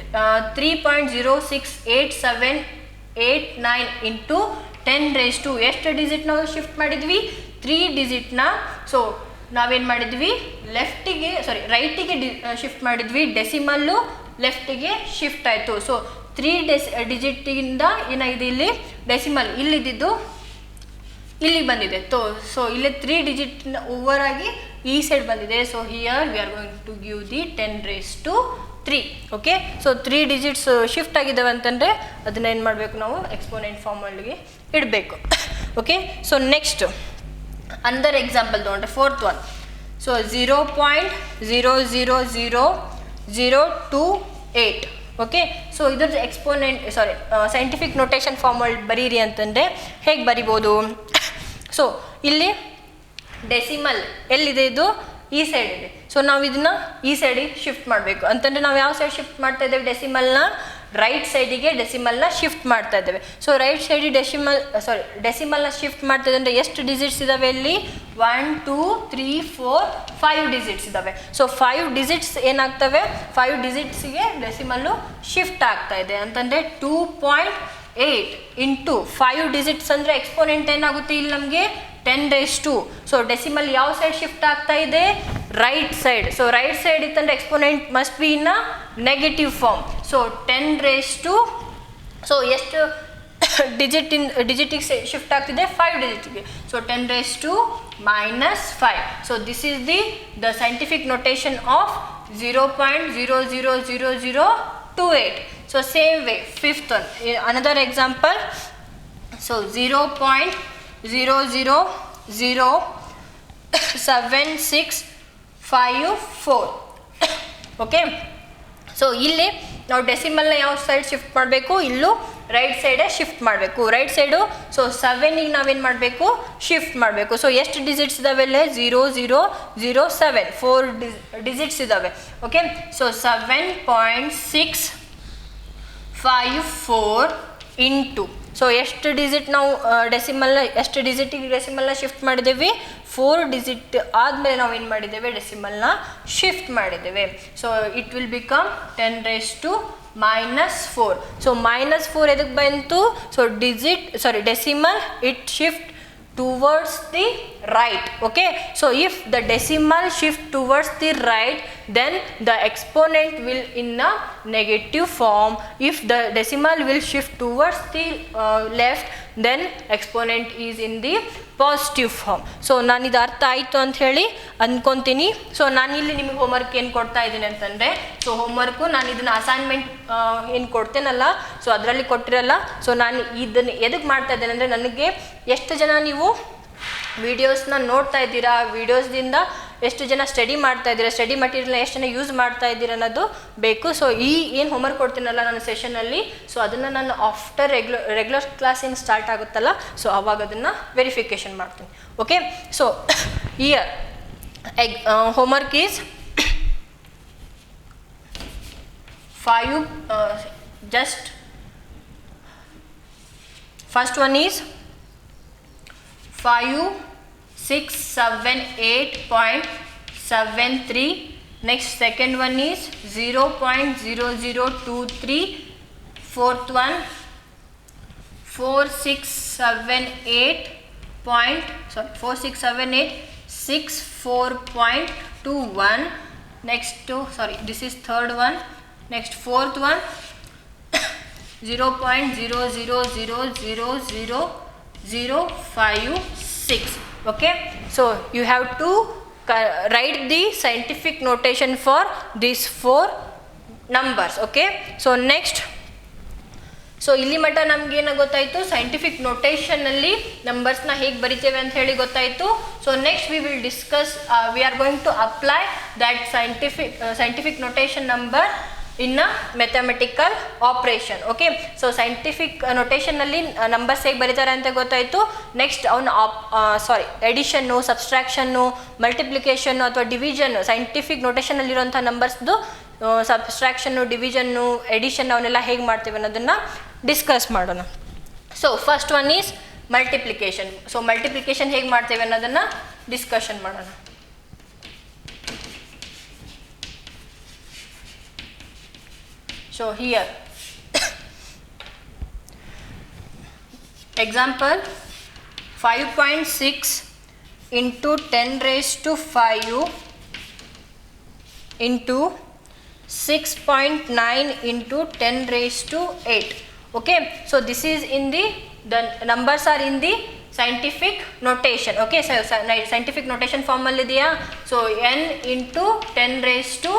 3.06879 into 10⁻². ಎಷ್ಟು ಡಿಜಿಟ್ ನಾವು ಶಿಫ್ಟ್ ಮಾಡಿದ್ವಿ 3 ಡಿಜಿಟ್ನ ಸೊ ನಾವೇನು ಮಾಡಿದ್ವಿ ರೈಟಿಗೆ ಶಿಫ್ಟ್ ಮಾಡಿದ್ವಿ ಡೆಸಿಮಲ್ಲು ಲೆಫ್ಟಿಗೆ ಶಿಫ್ಟ್ ಆಯಿತು ಸೊ 3 ಡಿಜಿಟಿಂದ ಏನಾಗಿದೆ ಇಲ್ಲಿ ಡೆಸಿಮಲ್ ಇಲ್ಲಿದ್ದು ಇಲ್ಲಿ ಬಂದಿದೆ ಸೊ ಇಲ್ಲಿ 3 ಡಿಜಿಟ್ ಓವರ್ ಆಗಿ ಈ ಸೈಡ್ ಬಂದಿದೆ so here we are going to give the 10⁻3 okay so 3 digits shift ಆಗಿದ್ದಾವೆ ಅಂತಂದರೆ ಅದನ್ನ ಏನು ಮಾಡಬೇಕು ನಾವು ಎಕ್ಸ್ಪೋನೆಂಟ್ ಫಾರ್ಮಲ್ಲಿಗೆ ಇಡಬೇಕು okay so next another example ತೊಗೊಂಡ್ರೆ 4th one so 0.000028 okay so ಇದ್ರದ್ದು ಎಕ್ಸ್ಪೋನೆಂಟ್ ಸೈಂಟಿಫಿಕ್ ನೊಟೇಷನ್ ಫಾರ್ಮಲ್ಲಿ ಬರೀರಿ ಅಂತಂದರೆ ಹೇಗೆ ಬರಿಬೋದು ಸೊ ಇಲ್ಲಿ ಡೆಸಿಮಲ್ ಎಲ್ಲಿದೆ ಇದು ಈ ಸೈಡ್ ಇದೆ ಸೊ ನಾವು ಇದನ್ನು ಈ ಸೈಡಿಗೆ ಶಿಫ್ಟ್ ಮಾಡಬೇಕು ಅಂತಂದರೆ ನಾವು ಯಾವ ಸೈಡ್ ಶಿಫ್ಟ್ ಮಾಡ್ತಾ ಇದ್ದೇವೆ ಡೆಸಿಮಲ್ನ ರೈಟ್ ಸೈಡಿಗೆ ಡೆಸಿಮಲ್ನ ಶಿಫ್ಟ್ ಮಾಡ್ತಾ ಇದ್ದೇವೆ ಸೊ ರೈಟ್ ಸೈಡಿಗೆ ಡೆಸಿಮಲ್ನ ಶಿಫ್ಟ್ ಮಾಡ್ತಾ ಇದ್ದರೆ ಎಷ್ಟು ಡಿಜಿಟ್ಸ್ ಇದ್ದಾವೆ ಇಲ್ಲಿ 1 2 3 4 5 ಡಿಜಿಟ್ಸ್ ಇದ್ದಾವೆ ಸೊ 5 ಡಿಜಿಟ್ಸ್ ಏನಾಗ್ತವೆ 5 ಡಿಜಿಟ್ಸಿಗೆ ಡೆಸಿಮಲ್ಲು ಶಿಫ್ಟ್ ಆಗ್ತಾ ಇದೆ ಅಂತಂದರೆ 2.8 ಇಂಟು 5 ಡಿಜಿಟ್ಸ್ ಅಂದರೆ ಎಕ್ಸ್ಪೋನೆಂಟ್ ಏನಾಗುತ್ತೆ ಇಲ್ಲಿ ನಮಗೆ 10⁻². ಸೊ ಡೆಸಿಮಲ್ ಯಾವ ಸೈಡ್ ಶಿಫ್ಟ್ ಆಗ್ತಾ ಇದೆ right side so right side ಇತ್ತಂದ್ರೆ exponent must be in a negative form so 10⁻². So ಎಷ್ಟು ಡಿಜಿಟಿಗೆ ಶಿಫ್ಟ್ ಆಗ್ತಿದೆ 5 ಡಿಜಿಟ್ಗೆ so 10⁻² -5 so this is the scientific notation of 0.000028 so same way 5th one another example so 0.007654 okay so ಇಲ್ಲಿ ನಾವು ಡೆಸಿಮಲ್ನ ಯಾವ side shift ಮಾಡಬೇಕು ಇಲ್ಲೂ ರೈಟ್ ಸೈಡೇ ಶಿಫ್ಟ್ ಮಾಡಬೇಕು ರೈಟ್ ಸೈಡು ಸೊ 7ಗೆ ನಾವೇನು ಮಾಡಬೇಕು ಶಿಫ್ಟ್ ಮಾಡಬೇಕು ಸೊ ಎಷ್ಟು ಡಿಜಿಟ್ಸ್ ಇದ್ದಾವೆ ಅಲ್ಲೇ 0007 4 ಡಿಜಿಟ್ಸ್ ಇದ್ದಾವೆ ಓಕೆ ಸೊ 7.654 ಇಂಟು ಸೊ ಎಷ್ಟು ಡಿಜಿಟ್ ನಾವು ಎಷ್ಟು ಡಿಜಿಟಿಗೆ ಡೆಸಿಮಲ್ನ ಶಿಫ್ಟ್ ಮಾಡಿದ್ದೇವೆ 4 ಡಿಜಿಟ್ ಆದಮೇಲೆ ನಾವು ಏನು ಮಾಡಿದ್ದೇವೆ ಡೆಸಿಮಲ್ನ ಶಿಫ್ಟ್ ಮಾಡಿದ್ದೇವೆ so it will become 10⁻² -4 so -4 ಎದಕ್ಕೆ ಬಂತು so decimal it shift towards the right okay so if the decimal shift towards the right then the exponent will in a negative form if the decimal will shift towards the left then exponent is in the positive form so ನಾನು ಇದು ಅರ್ಥ ಆಯಿತು ಅಂತ ಹೇಳಿ ಅಂದ್ಕೊತೀನಿ so ನಾನಿಲ್ಲಿ ನಿಮಗೆ homework ಏನು ಕೊಡ್ತಾ ಇದ್ದೀನಿ ಅಂತಂದರೆ ಸೊ ಹೋಮ್ವರ್ಕು ನಾನು ಇದನ್ನು ಅಸೈನ್ಮೆಂಟ್ ಏನು ಕೊಡ್ತೇನಲ್ಲ ಸೊ ಅದರಲ್ಲಿ ಕೊಟ್ಟಿರಲ್ಲ ಸೊ ನಾನು ಇದನ್ನು ಎದಕ್ಕೆ ಮಾಡ್ತಾ ಇದ್ದೇನೆ ಅಂದರೆ ನನಗೆ ಎಷ್ಟು ಜನ ನೀವು ವಿಡಿಯೋಸ್ನ ನೋಡ್ತಾ ಇದ್ದೀರಾ ವಿಡಿಯೋಸ್ದಿಂದ ಎಷ್ಟು ಜನ ಸ್ಟಡಿ ಮಾಡ್ತಾ ಇದ್ದೀರಾ ಸ್ಟಡಿ ಮಟೀರಿಯಲ್ನ ಎಷ್ಟು ಜನ ಯೂಸ್ ಮಾಡ್ತಾ ಇದ್ದೀರಾ ಅನ್ನೋದು ಬೇಕು ಸೊ ಈ ಏನು ಹೋಮ್ವರ್ಕ್ ಕೊಡ್ತೀನಲ್ಲ ನನ್ನ ಸೆಷನಲ್ಲಿ ಸೊ ಅದನ್ನು ನಾನು ಆಫ್ಟರ್ ರೆಗ್ಯುಲರ್ ಕ್ಲಾಸ್ ಏನು ಸ್ಟಾರ್ಟ್ ಆಗುತ್ತಲ್ಲ ಸೊ ಆವಾಗ ಅದನ್ನು ವೆರಿಫಿಕೇಷನ್ ಮಾಡ್ತೀನಿ okay so here homework is 5 just first one is 5,678.73 next second one is 0.0023 fourth one 4,678.64.21 next this is third one next fourth one 0.00000056 okay so you have to write the scientific notation for these 4 numbers okay so next so ಇಲ್ಲಿ ಮಟ್ಟ ನಮ್ಗೆ ಏನು ಗೊತ್ತಾಯಿತು, scientific ನೋಟೇಷನಲ್ಲಿ ನಂಬರ್ಸ್ನ ಹೇಗೆ ಬರಿತೇವೆ ಅಂತ ಹೇಳಿ ಗೊತ್ತಾಯಿತು. So next we will discuss, we are going to apply that scientific notation number in a mathematical operation. Okay, so scientific ನೋಟೇಷನ್ನಲ್ಲಿ ನಂಬರ್ಸ್ ಹೇಗೆ ಬರೀತಾರೆ ಅಂತ ಗೊತ್ತಾಯಿತು. ನೆಕ್ಸ್ಟ್ ಅವನು ಎಡಿಷನ್ನು, ಸಬ್ಸ್ಟ್ರಾಕ್ಷನ್ನು, ಮಲ್ಟಿಪ್ಲಿಕೇಶನ್ನು ಅಥವಾ ಡಿವಿಷನ್, ಸೈಂಟಿಫಿಕ್ ನೋಟೇಷನಲ್ಲಿರುವಂಥ ನಂಬರ್ಸ್ದು ಸಬ್ಸ್ಟ್ರಾಕ್ಷನ್ನು, ಡಿವಿಷನ್ನು, ಎಡಿಷನ್ ಅವನ್ನೆಲ್ಲ ಹೇಗೆ ಮಾಡ್ತೀವಿ ಅನ್ನೋದನ್ನು ಡಿಸ್ಕಸ್ ಮಾಡೋಣ. So first one is multiplication. So multiplication ಹೇಗೆ ಮಾಡ್ತೇವೆ ಅನ್ನೋದನ್ನು ಡಿಸ್ಕಷನ್ ಮಾಡೋಣ. So here example 5.6 into 10 raised to 5 into 6.9 into 10 raised to 8. Okay, so this is in the numbers are in the scientific notation. Okay, so scientific notation form ಅಲ್ಲಿ ಇದೆಯಾ? So n into 10 raised to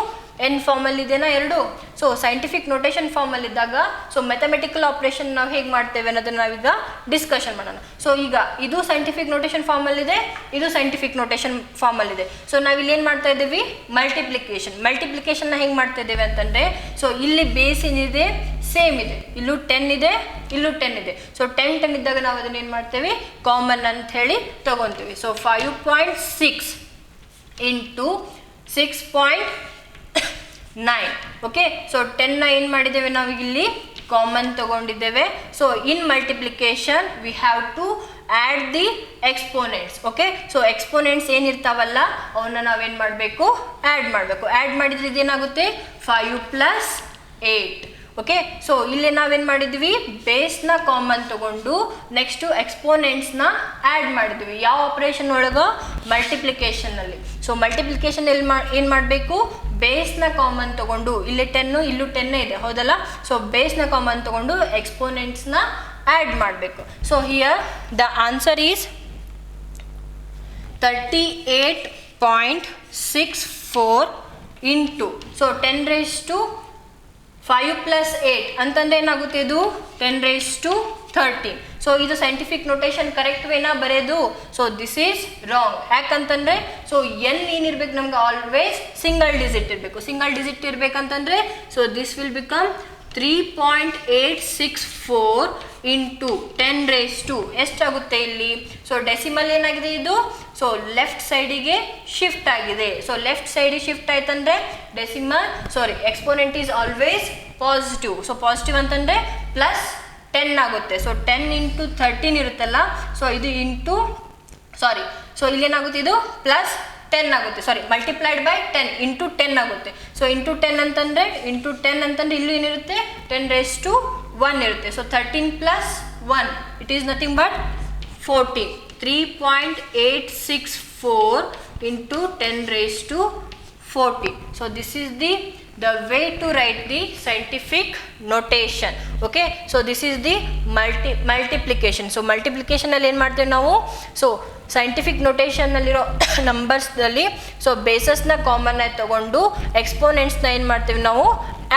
n ಫಾರ್ಮಲ್ಲಿ ಇದೆನಾ ಎರಡು. So scientific notation ಫಾರ್ಮಲ್ಲಿ ಇದ್ದಾಗ so mathematical operation ನಾವು ಹೇಗೆ ಮಾಡ್ತೇವೆ ಅನ್ನೋದನ್ನು ನಾವೀಗ ಡಿಸ್ಕಷನ್ ಮಾಡೋಣ. ಸೊ ಈಗ ಇದು ಸೈಂಟಿಫಿಕ್ ನೋಟೇಷನ್ ಫಾರ್ಮಲ್ಲಿದೆ, ಇದು ಸೈಂಟಿಫಿಕ್ ನೋಟೇಷನ್ ಫಾರ್ಮಲ್ಲಿದೆ. ಸೊ ನಾವಿಲ್ಲಿ ಏನು ಮಾಡ್ತಾ ಇದ್ದೀವಿ, ಮಲ್ಟಿಪ್ಲಿಕೇಶನ್ನ ಹೇಗೆ ಮಾಡ್ತಾ ಇದ್ದೇವೆ ಅಂತಂದರೆ, ಸೊ ಇಲ್ಲಿ ಬೇಸ್ ಏನಿದೆ ಸೇಮ್ ಇದೆ, ಇಲ್ಲೂ 10 ಇದೆ, ಇಲ್ಲೂ 10 ಇದೆ. ಸೊ 10 ಇದ್ದಾಗ ನಾವು ಅದನ್ನ ಏನು ಮಾಡ್ತೇವೆ, ಕಾಮನ್ ಅಂತ ಹೇಳಿ ತಗೊತೀವಿ. So 5.6 into 6.9. ಓಕೆ, ಸೊ 10ನ ಏನು ಮಾಡಿದ್ದೇವೆ ನಾವು ಇಲ್ಲಿ ಕಾಮನ್ ತಗೊಂಡಿದ್ದೇವೆ. So in multiplication we have to add the exponents. Okay, so exponents ಏನಿರ್ತಾವಲ್ಲ ಅವನ್ನ ನಾವೇನು ಮಾಡಬೇಕು, ಆ್ಯಡ್ ಮಾಡಬೇಕು. ಆ್ಯಡ್ ಮಾಡಿದ್ರೆ ಇದೇನಾಗುತ್ತೆ 5 + 8. ಓಕೆ, ಸೊ ಇಲ್ಲಿ ನಾವೇನು ಮಾಡಿದ್ವಿ, ಬೇಸ್ನ ಕಾಮನ್ ತಗೊಂಡು ನೆಕ್ಸ್ಟು ಎಕ್ಸ್ಪೋನೆಂಟ್ಸ್ನ ಆ್ಯಡ್ ಮಾಡಿದ್ವಿ. ಯಾವ ಆಪ್ರೇಷನ್ ಒಳಗೆ, ಮಲ್ಟಿಪ್ಲಿಕೇಶನ್ನಲ್ಲಿ. ಸೊ ಮಲ್ಟಿಪ್ಲಿಕೇಶನ್ ಏನು ಮಾಡಬೇಕು, ಬೇಸ್ನ ಕಾಮನ್ ತಗೊಂಡು, ಇಲ್ಲಿ 10 ಇಲ್ಲೂ 10 ಇದೆ ಹೌದಲ್ಲ. ಸೊ ಬೇಸ್ನ ಕಾಮನ್ ತಗೊಂಡು ಎಕ್ಸ್ಪೋನೆಂಟ್ಸ್ನ ಆ್ಯಡ್ ಮಾಡಬೇಕು. So here the answer is 38.64 into, so 10 raised to 5 + 8 ಅಂತಂದ್ರೆ ಏನಾಗುತ್ತೆ, ಇದು 10 raised to 13. ಸೊ ಇದು ಸೈಂಟಿಫಿಕ್ ನೋಟೇಷನ್ ಕರೆಕ್ಟ್ ವೇನಾ ಬರೆಯೋದು? So this is wrong. ಯಾಕಂತಂದರೆ ಸೊ ಎನ್ ಏನಿರ್ಬೇಕು ನಮ್ಗೆ, ಆಲ್ವೇಸ್ ಸಿಂಗಲ್ ಡಿಜಿಟ್ ಇರಬೇಕು. ಸಿಂಗಲ್ ಡಿಜಿಟ್ ಇರಬೇಕಂತಂದರೆ so this will become 3.864 into 10 raised to ಎಷ್ಟಾಗುತ್ತೆ ಇಲ್ಲಿ. ಸೊ ಡೆಸಿಮಲ್ ಏನಾಗಿದೆ ಇದು, ಸೊ ಲೆಫ್ಟ್ ಸೈಡಿಗೆ ಶಿಫ್ಟ್ ಆಗಿದೆ. ಸೊ ಲೆಫ್ಟ್ ಸೈಡಿಗೆ ಶಿಫ್ಟ್ ಆಯ್ತಂದ್ರೆ exponent is always positive. So positive ಅಂತಂದರೆ +10 ಆಗುತ್ತೆ. ಸೊ 10 ಇಂಟು 13 ಇರುತ್ತಲ್ಲ, ಸೊ ಇದು ಸೊ ಇಲ್ಲೇನಾಗುತ್ತೆ, ಇದು +10 ಆಗುತ್ತೆ. ಮಲ್ಟಿಪ್ಲೈಡ್ ಬೈ 10 ಇಂಟು 10 ಆಗುತ್ತೆ. ಸೊ ಇಂಟು 10 ಅಂತಂದರೆ ಇಲ್ಲೂ ಏನಿರುತ್ತೆ, 10 raised to 1 ಇರುತ್ತೆ. So 13 + 1 it is nothing but 14. 3.864 into 10 raised to 40. So this is the way to write the scientific notation. Okay, so this is the multiplication. So multiplication ಅಲ್ಲಿ ಏನು ಮಾಡ್ತೇವೆ ನಾವು, so scientific ನೋಟೇಷನ್ನಲ್ಲಿರೋ ನಂಬರ್ಸ್ನಲ್ಲಿ so ಬೇಸಸ್ನ common ಆಗಿ ತಗೊಂಡು ಎಕ್ಸ್ಪೋನೆಂಟ್ಸ್ನ ಏನು ಮಾಡ್ತೇವೆ ನಾವು,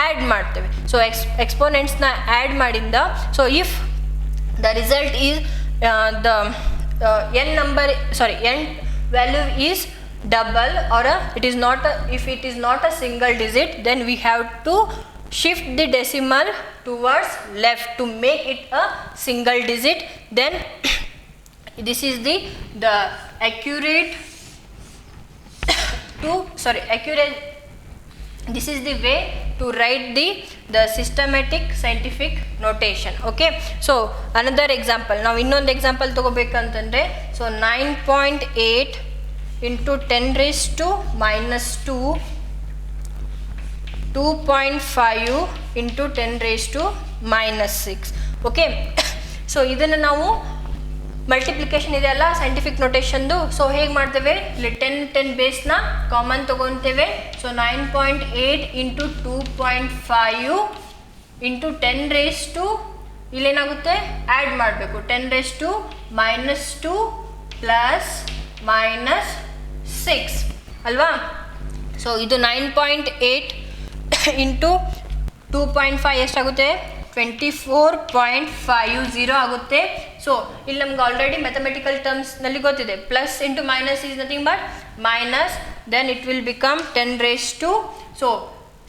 ಆ್ಯಡ್ ಮಾಡ್ತೇವೆ. ಸೊ ಎಕ್ಸ್ಪೋನೆಂಟ್ಸ್ನ ಆ್ಯಡ್ ಮಾಡಿಂದ so if the result is n value is double or if it is not a single digit, then we have to shift the decimal towards left to make it a single digit. Then this is the accurate this is the way to write the systematic scientific notation. Okay, so another example, now ಇನ್ನೊಂದು example ತಗೋಬೇಕಂತಂದ್ರೆ, so 9.8 into 10 raised to -2, 2.5 into 10 raised to -6. Okay, so ಇದನ್ನು ನಾವು multiplication ಇದೆಯಲ್ಲ scientific ನೋಟೇಷನ್ದು, so ಹೇಗೆ ಮಾಡ್ತೇವೆ, ಇಲ್ಲಿ 10 ಬೇಸ್ನ common ತೊಗೊತೇವೆ. So 9.8 into 2.5 into 10 raised to ಇಲ್ಲೇನಾಗುತ್ತೆ, ಆ್ಯಡ್ ಮಾಡಬೇಕು. 10 raised to -2 + -6 ಅಲ್ವಾ. ಸೊ ಇದು 9.8 ಇಂಟು 2.5 ಎಷ್ಟಾಗುತ್ತೆ, 24.50 ಆಗುತ್ತೆ. ಸೊ ಇಲ್ಲಿ ನಮ್ಗೆ ಆಲ್ರೆಡಿ ಮ್ಯಾಥಮೆಟಿಕಲ್ ಟರ್ಮ್ಸ್ನಲ್ಲಿ ಗೊತ್ತಿದೆ, plus into minus is nothing but minus, then it will become 10 raised to, so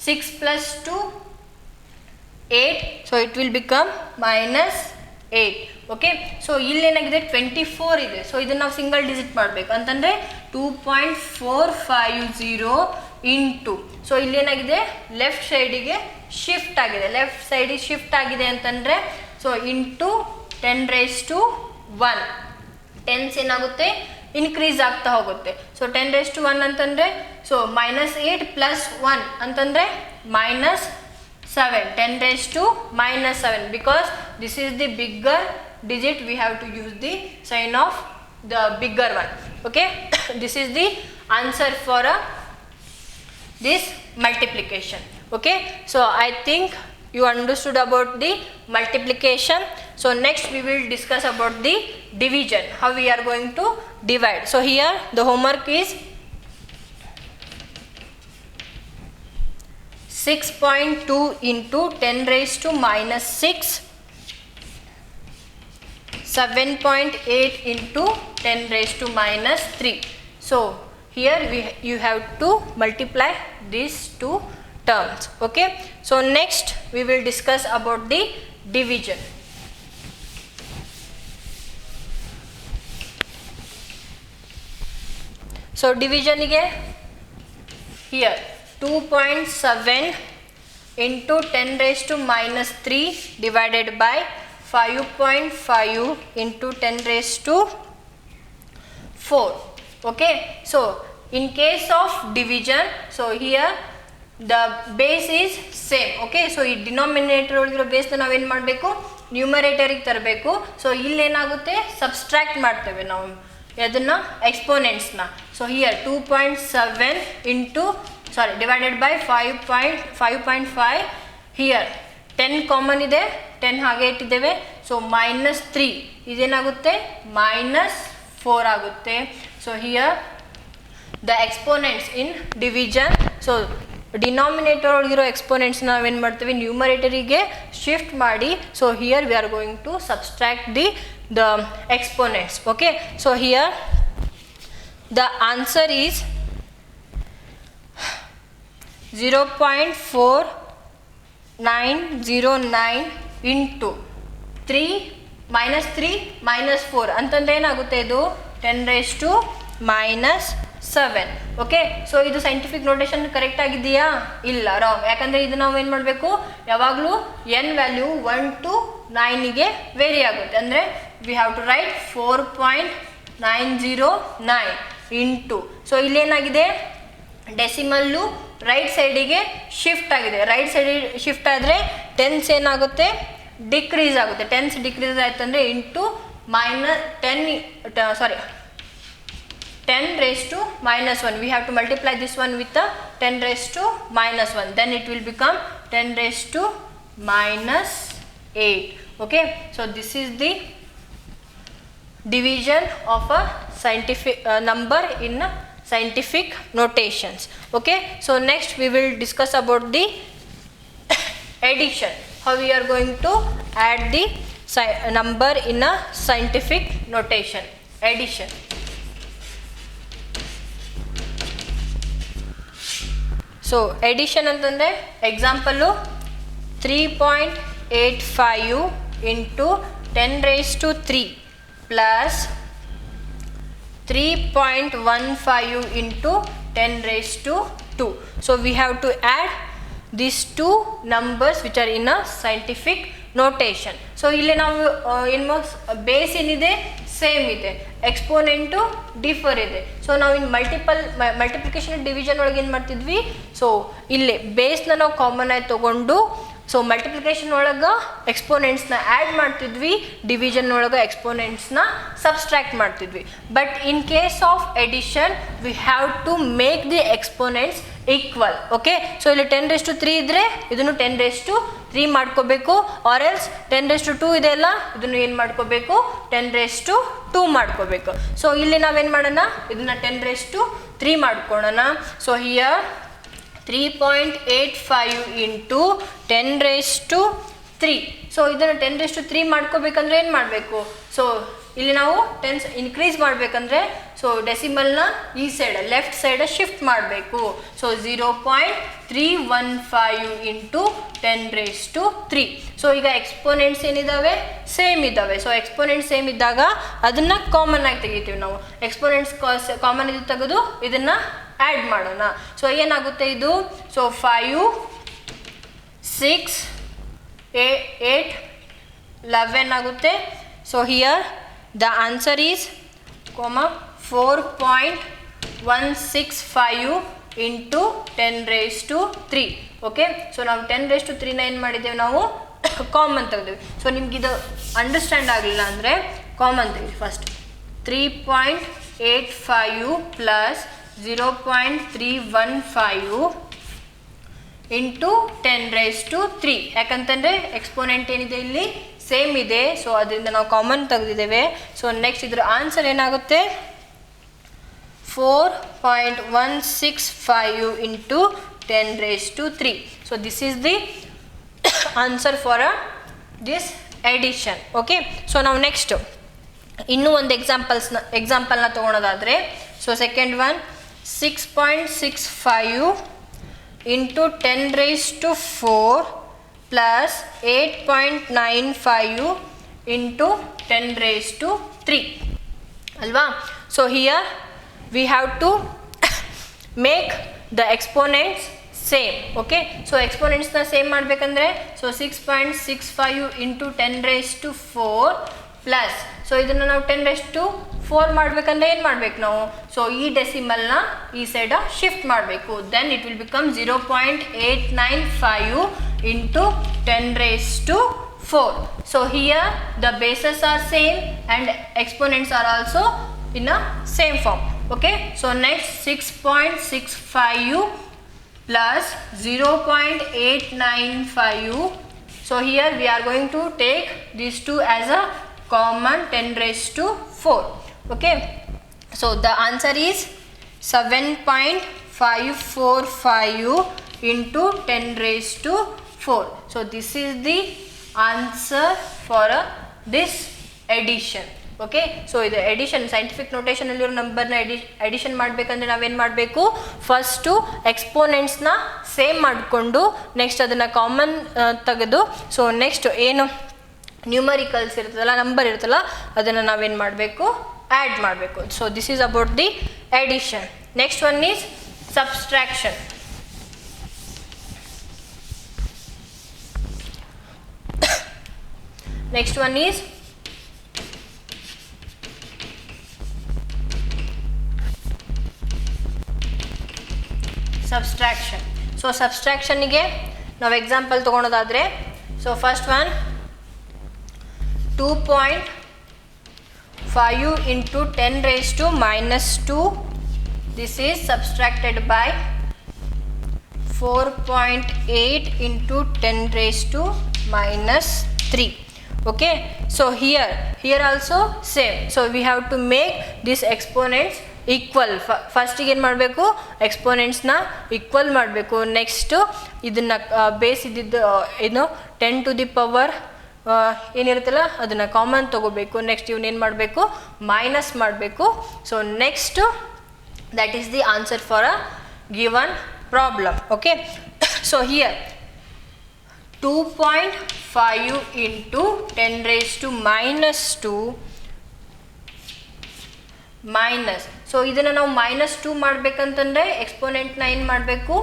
6 plus 2 8, so it will become minus 8. Okay, so ಇಲ್ಲಿ ಏನಾಗಿದೆ 24 ಇದೆ, ಸೊ ಇದನ್ನು ನಾವು ಸಿಂಗಲ್ ಡಿಜಿಟ್ ಮಾಡಬೇಕು ಅಂತಂದರೆ 2.450 ಇಂಟು, ಸೊ ಇಲ್ಲೇನಾಗಿದೆ ಲೆಫ್ಟ್ ಸೈಡಿಗೆ ಶಿಫ್ಟ್ ಆಗಿದೆ, ಲೆಫ್ಟ್ ಸೈಡಿಗೆ ಶಿಫ್ಟ್ ಆಗಿದೆ ಅಂತಂದರೆ so into 10 raised to 1, tense ಏನಾಗುತ್ತೆ ಇನ್ಕ್ರೀಸ್ ಆಗ್ತಾ ಹೋಗುತ್ತೆ. ಸೊ 10 raised to 1 ಅಂತಂದರೆ ಸೊ -8 + 1 ಅಂತಂದರೆ -7, 10 raised to -7, because this is the bigger digit, we have to use the sign of the bigger one. Okay, this is the answer for this multiplication. Okay, so I think you understood about the multiplication. So next we will discuss about the division, how we are going to divide. So here the homework is 6.2 into 10 raised to -6, 7.8 into 10 raised to -3. So here you have to multiply these two terms. Okay, so next we will discuss about the division. So division again, here 2.7 into 10 raised to -3 divided by 5.5 into 10 raised to 4. Okay, so in case of division, so here the base is same. Okay, so ಈ denominator ಒಳಗಿರೋ ಬೇಸ್ನ ನಾವೇನು ಮಾಡಬೇಕು, ನ್ಯೂಮರೇಟರಿಗೆ ತರಬೇಕು. So ಇಲ್ಲೇನಾಗುತ್ತೆ subtract ಮಾಡ್ತೇವೆ ನಾವು ಅದನ್ನು ಎಕ್ಸ್ಪೋನೆಂಟ್ಸ್ನ. So here 2.7 into divided by 5.5, here 10 common ಇದೆ, 10 ಹಾಗೆ ಇಟ್ಟಿದ್ದೇವೆ. ಸೊ -3 ಇದೇನಾಗುತ್ತೆ -4 ಆಗುತ್ತೆ. So here the exponents in division, so denominator ಒಳಗಿರೋ ಎಕ್ಸ್ಪೋನೆಂಟ್ಸ್ ನಾವೇನು ಮಾಡ್ತೀವಿ ನ್ಯೂಮರೇಟರಿಗೆ ಶಿಫ್ಟ್ ಮಾಡಿ. So here we are going to subtract the exponents. Okay, so here the answer is 0.4909 into 3 -4 ಅಂತಂದ್ರೆ ಏನಾಗುತ್ತೆ, ಇದು 10 raised to -7. ಓಕೆ, ಸೊ ಇದು ಸೈಂಟಿಫಿಕ್ ನೋಟೇಷನ್ ಕರೆಕ್ಟ್ ಆಗಿದೆಯಾ? ಇಲ್ಲ, ರಾಂಗ್. ಯಾಕಂದರೆ ಇದು ನಾವು ಏನು ಮಾಡಬೇಕು, ಯಾವಾಗಲೂ n ವ್ಯಾಲ್ಯೂ 1 to 9ಗೆ ವೇರಿ ಆಗುತ್ತೆ. ಅಂದರೆ we have to write 4.909 into, so ಇಲ್ಲೇನಾಗಿದೆ ಡೆಸಿಮಲ್ಲು ರೈಟ್ ಸೈಡಿಗೆ ಶಿಫ್ಟ್ ಆಗಿದೆ. ರೈಟ್ ಸೈಡಿಗೆ ಶಿಫ್ಟ್ ಆದರೆ ಟೆನ್ಸ್ ಏನಾಗುತ್ತೆ ಡಿಕ್ರೀಸ್ ಆಗುತ್ತೆ. ಟೆನ್ಸ್ ಡಿಕ್ರೀಸ್ ಆಯ್ತು ಅಂದರೆ into -10 raised to -1. We have to multiply this one with the 10 raised to -1. Then it will become 10 raised to -8. Okay, so this is the division of a scientific number in scientific notations. Okay, so next we will discuss about the addition, how we are going to add the number in a scientific notation. Addition. So addition ಅಂತಂದರೆ example 3.85 into 10 raised to 3 plus 3.15 into 10 raised to 2. So we have to add these two numbers which are in a scientific notation. So ಇಲ್ಲಿ ನಾವು ಏನು base ಏನಿದೆ same ಇದೆ, ಎಕ್ಸ್ಪೋನೆಂಟು differ ಇದೆ. So ನಾವು ಇನ್ನು multiplication division ಒಳಗೆ ಏನು ಮಾಡ್ತಿದ್ವಿ, ಸೊ ಇಲ್ಲಿ ಬೇಸ್ನ ನಾವು ಕಾಮನ್ ಆಗಿ ತೊಗೊಂಡು ಸೊ ಮಲ್ಟಿಪ್ಲಿಕೇಶನ್ ಒಳಗೆ ಎಕ್ಸ್ಪೋನೆಂಟ್ಸ್ನ ಆ್ಯಡ್ ಮಾಡ್ತಿದ್ವಿ, ಡಿವಿಷನ್ ಒಳಗೆ ಎಕ್ಸ್ಪೋನೆಂಟ್ಸ್ನ ಸಬ್ಸ್ಟ್ರಾಕ್ಟ್ ಮಾಡ್ತಿದ್ವಿ. But in case of addition we have to make the exponents equal. Okay, so ಇಲ್ಲಿ 10 raised to 3 ಇದ್ದರೆ ಇದನ್ನು 10 raised to 3 ಮಾಡ್ಕೋಬೇಕು, ಆರ್ ಎಲ್ಸ್ 10 raised to 2 ಇದೆ ಅಲ್ಲ, ಇದನ್ನು ಏನು ಮಾಡ್ಕೋಬೇಕು 10 raised to 2 ಮಾಡ್ಕೋಬೇಕು. ಸೊ ಇಲ್ಲಿ ನಾವೇನು ಮಾಡೋಣ, ಇದನ್ನು 10 raised to 3 ಮಾಡ್ಕೊಳ್ಳೋಣ. So here 3.85 into 10 raised to 3. So ಇದನ್ನು 10⁻³ ಮಾಡ್ಕೋಬೇಕಂದ್ರೆ ಏನು ಮಾಡಬೇಕು? ಸೊ ಇಲ್ಲಿ ನಾವು 10 ಇನ್ಕ್ರೀಸ್ ಮಾಡಬೇಕಂದ್ರೆ ಸೊ ಡೆಸಿಮಲ್ನ ಈ ಸೈಡ್ ಲೆಫ್ಟ್ ಸೈಡ್ ಶಿಫ್ಟ್ ಮಾಡಬೇಕು. So 0.315 into 10⁻³. ಸೊ ಈಗ ಎಕ್ಸ್ಪೋನೆಂಟ್ಸ್ ಏನಿದ್ದಾವೆ? ಸೇಮ್ ಇದ್ದಾವೆ. ಸೊ ಎಕ್ಸ್ಪೋನೆಂಟ್ಸ್ ಸೇಮ್ ಇದ್ದಾಗ ಅದನ್ನು ಕಾಮನ್ ಆಗಿ ತೆಗಿತೀವಿ ನಾವು. ಎಕ್ಸ್ಪೋನೆಂಟ್ಸ್ ಕಾಮನ್ ಇದು ತೆಗೆದು ಇದನ್ನು ಆ್ಯಡ್ ಮಾಡೋಣ. ಸೊ ಏನಾಗುತ್ತೆ ಇದು? ಸೊ 5, 6, 8, 11 ಆಗುತ್ತೆ. So here the answer is 4.165 into 10⁻³ okay. So ನಾವು 10⁻³ ಏನು ಮಾಡಿದ್ದೇವೆ? ನಾವು ಕಾಮನ್ ತೆಗೆದೇವೆ. ಸೊ ನಿಮ್ಗಿದು ಅಂಡರ್ಸ್ಟ್ಯಾಂಡ್ ಆಗಲಿಲ್ಲ ಅಂದರೆ ಕಾಮನ್ ತೆಗೆದು ಫಸ್ಟ್ 3.85 ಪ್ಲಸ್ 0.315 ಇಂಟು 10⁻³. ಯಾಕಂತಂದರೆ ಎಕ್ಸ್ಪೋನೆಂಟ್ ಏನಿದೆ ಇಲ್ಲಿ ಸೇಮ್ ಇದೆ. ಸೊ ಅದರಿಂದ ನಾವು ಕಾಮನ್ ತೆಗೆದಿದ್ದೇವೆ. ಸೊ ನೆಕ್ಸ್ಟ್ ಇದರ ಆನ್ಸರ್ ಏನಾಗುತ್ತೆ? 4.165 into 10⁻³. So this is the answer for this addition okay. So ನಾವು ನೆಕ್ಸ್ಟ್ ಇನ್ನೂ ಒಂದು ಎಕ್ಸಾಂಪಲ್ನ ತೊಗೊಳೋದಾದರೆ so second one 6.65 into 10⁻⁴ plus 8.95 into 10⁻³ alva. So here we have to make the exponents same okay. So exponents na same ಮಾಡಬೇಕಂದ್ರೆ so 6.65 into 10⁻⁴ plus so ಇದನ್ನ ನಾವು 10⁻⁴ ಮಾಡಬೇಕಂದ್ರೆ ಏನು ಮಾಡಬೇಕು ನಾವು? ಸೊ ಈ ಡೆಸಿಮಲ್ ನ ಈ ಸೈಡ್ ಶಿಫ್ಟ್ ಮಾಡಬೇಕು. Then it will become 0.895 into 10⁻⁴. So here the bases are same and exponents are also in a same form okay. So next 6.65 plus 0.895. So here we are going to take these two as a common 10⁻⁴ okay. So the answer is 7.545 into 10⁻⁴. So this is the answer for this addition okay. So ಇದು addition scientific notation ಅಲ್ಲಿರೋ ನಂಬರ್ನ addition ಮಾಡಬೇಕಂದ್ರೆ ನಾವೇನು ಮಾಡಬೇಕು? First ಎಕ್ಸ್ಪೋನೆಂಟ್ಸ್ನ same ಮಾಡಿಕೊಂಡು next ಅದನ್ನು common ತೆಗೆದು ಸೊ ನೆಕ್ಸ್ಟ್ ಏನು ನ್ಯೂಮರಿಕಲ್ಸ್ ಇರ್ತದಲ್ಲ ನಂಬರ್ ಇರ್ತಲ್ಲ ಅದನ್ನು ನಾವೇನು ಮಾಡಬೇಕು? ಆ್ಯಡ್ ಮಾಡಬೇಕು. So this is about the addition. Next one is subtraction. Next one is subtraction. So subtraction ಗೆ ನಾವು ಎಕ್ಸಾಂಪಲ್ ತಗೊಳ್ಳೋದಾದ್ರೆ so first one 2.5 into 10⁻⁻². This is subtracted by 4.8 into 10⁻⁻³ okay. So here also same. So we have to make these exponents equal. First ಏನು ಮಾಡಬೇಕು? ಎಕ್ಸ್ಪೋನೆಂಟ್ಸ್ನ equal ಮಾಡಬೇಕು. Next ಇದನ್ನು base ಇದ್ದಿದ್ದು ಏನು 10 to the power ಏನಿರುತ್ತಲ್ಲ ಅದನ್ನು ಕಾಮನ್ ತೊಗೋಬೇಕು. Next ಇವನ್ನೇನು ಮಾಡಬೇಕು? Minus ಮಾಡಬೇಕು. So next that is the answer for a given problem okay. So here 2.5 into 10⁻⁻² minus so ಇದನ್ನು ನಾವು -2 ಮಾಡಬೇಕಂತಂದರೆ ಎಕ್ಸ್ಪೋನೆಂಟ್ನ ಏನು ಮಾಡಬೇಕು?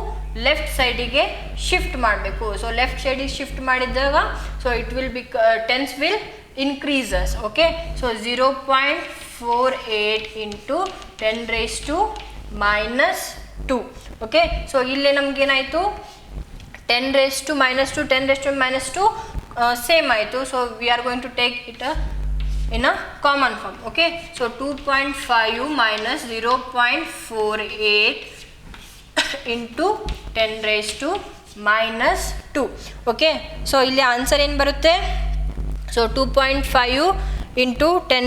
ಲೆಫ್ಟ್ ಸೈಡಿಗೆ ಶಿಫ್ಟ್ ಮಾಡಬೇಕು. ಸೊ ಲೆಫ್ಟ್ ಸೈಡಿಗೆ ಶಿಫ್ಟ್ ಮಾಡಿದಾಗ so it will be tens will increases okay. So 0.48 into 10⁻⁻² okay. So ಇಲ್ಲಿ ನಮಗೇನಾಯಿತು? 10⁻⁻², 10⁻⁻² ಸೇಮ್ ಆಯಿತು. So we are going to take it in a common form okay. So 2.5 minus 0.48 into 10⁻⁻² okay. So ಇಲ್ಲಿ answer ಏನು ಬರುತ್ತೆ? So 2.5 into 10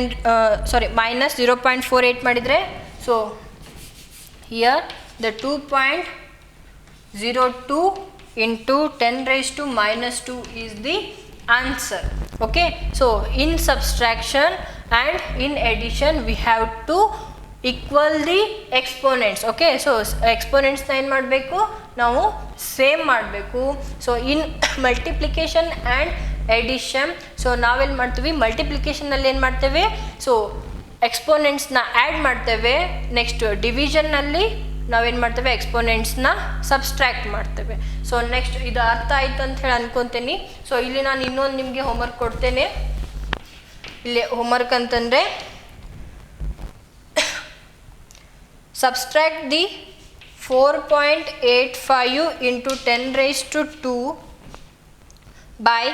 minus 0.48 ಮಾಡಿದರೆ so here the 2.02 into 10⁻⁻² is the answer. Okay, so in subtraction and in addition we have to equal the exponents. Okay, so exponents na ಏನು ಮಾಡಬೇಕು ನಾವು same ಮಾಡಬೇಕು. So in multiplication and addition, so ನಾವೇನು ಮಾಡ್ತೀವಿ ಮಲ್ಟಿಪ್ಲಿಕೇಶನ್ನಲ್ಲಿ ಏನು ಮಾಡ್ತೇವೆ, so ಎಕ್ಸ್ಪೋನೆಂಟ್ಸ್ನ ಆ್ಯಡ್ ಮಾಡ್ತೇವೆ. ನೆಕ್ಸ್ಟ್ ಡಿವಿಷನ್ನಲ್ಲಿ ನಾವೇನು ಮಾಡ್ತೇವೆ ಎಕ್ಸ್ಪೋನೆಂಟ್ಸ್ನ ಸಬ್ಸ್ಟ್ರ್ಯಾಕ್ಟ್ ಮಾಡ್ತೇವೆ. ಸೊ ನೆಕ್ಸ್ಟ್ ಇದು ಅರ್ಥ ಆಯ್ತು ಅಂತ ಹೇಳಿ ಅನ್ಕೊತೀನಿ. ಸೊ ಇಲ್ಲಿ ನಾನು ಇನ್ನೊಂದು ನಿಮಗೆ ಹೋಮ್ವರ್ಕ್ ಕೊಡ್ತೇನೆ. ಇಲ್ಲಿ ಹೋಮ್ವರ್ಕ್ ಅಂತಂದರೆ subtract the 4.85 into 10 raised to 2 by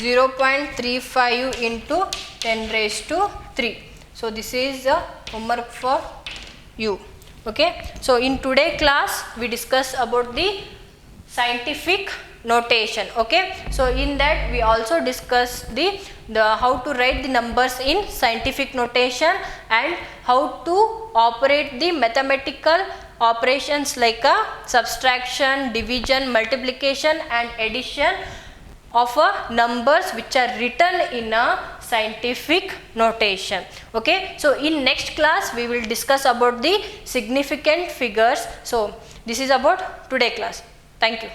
0.35 into 10 raised to 3. So this is the homework for you. Okay, so in today class we discuss about the scientific notation. Okay, so in that we also discuss the how to write the numbers in scientific notation and how to operate the mathematical operations like a subtraction, division, multiplication and addition of numbers which are written in a scientific notation. Okay, so in next class we will discuss about the significant figures. So this is about today class. Thank you.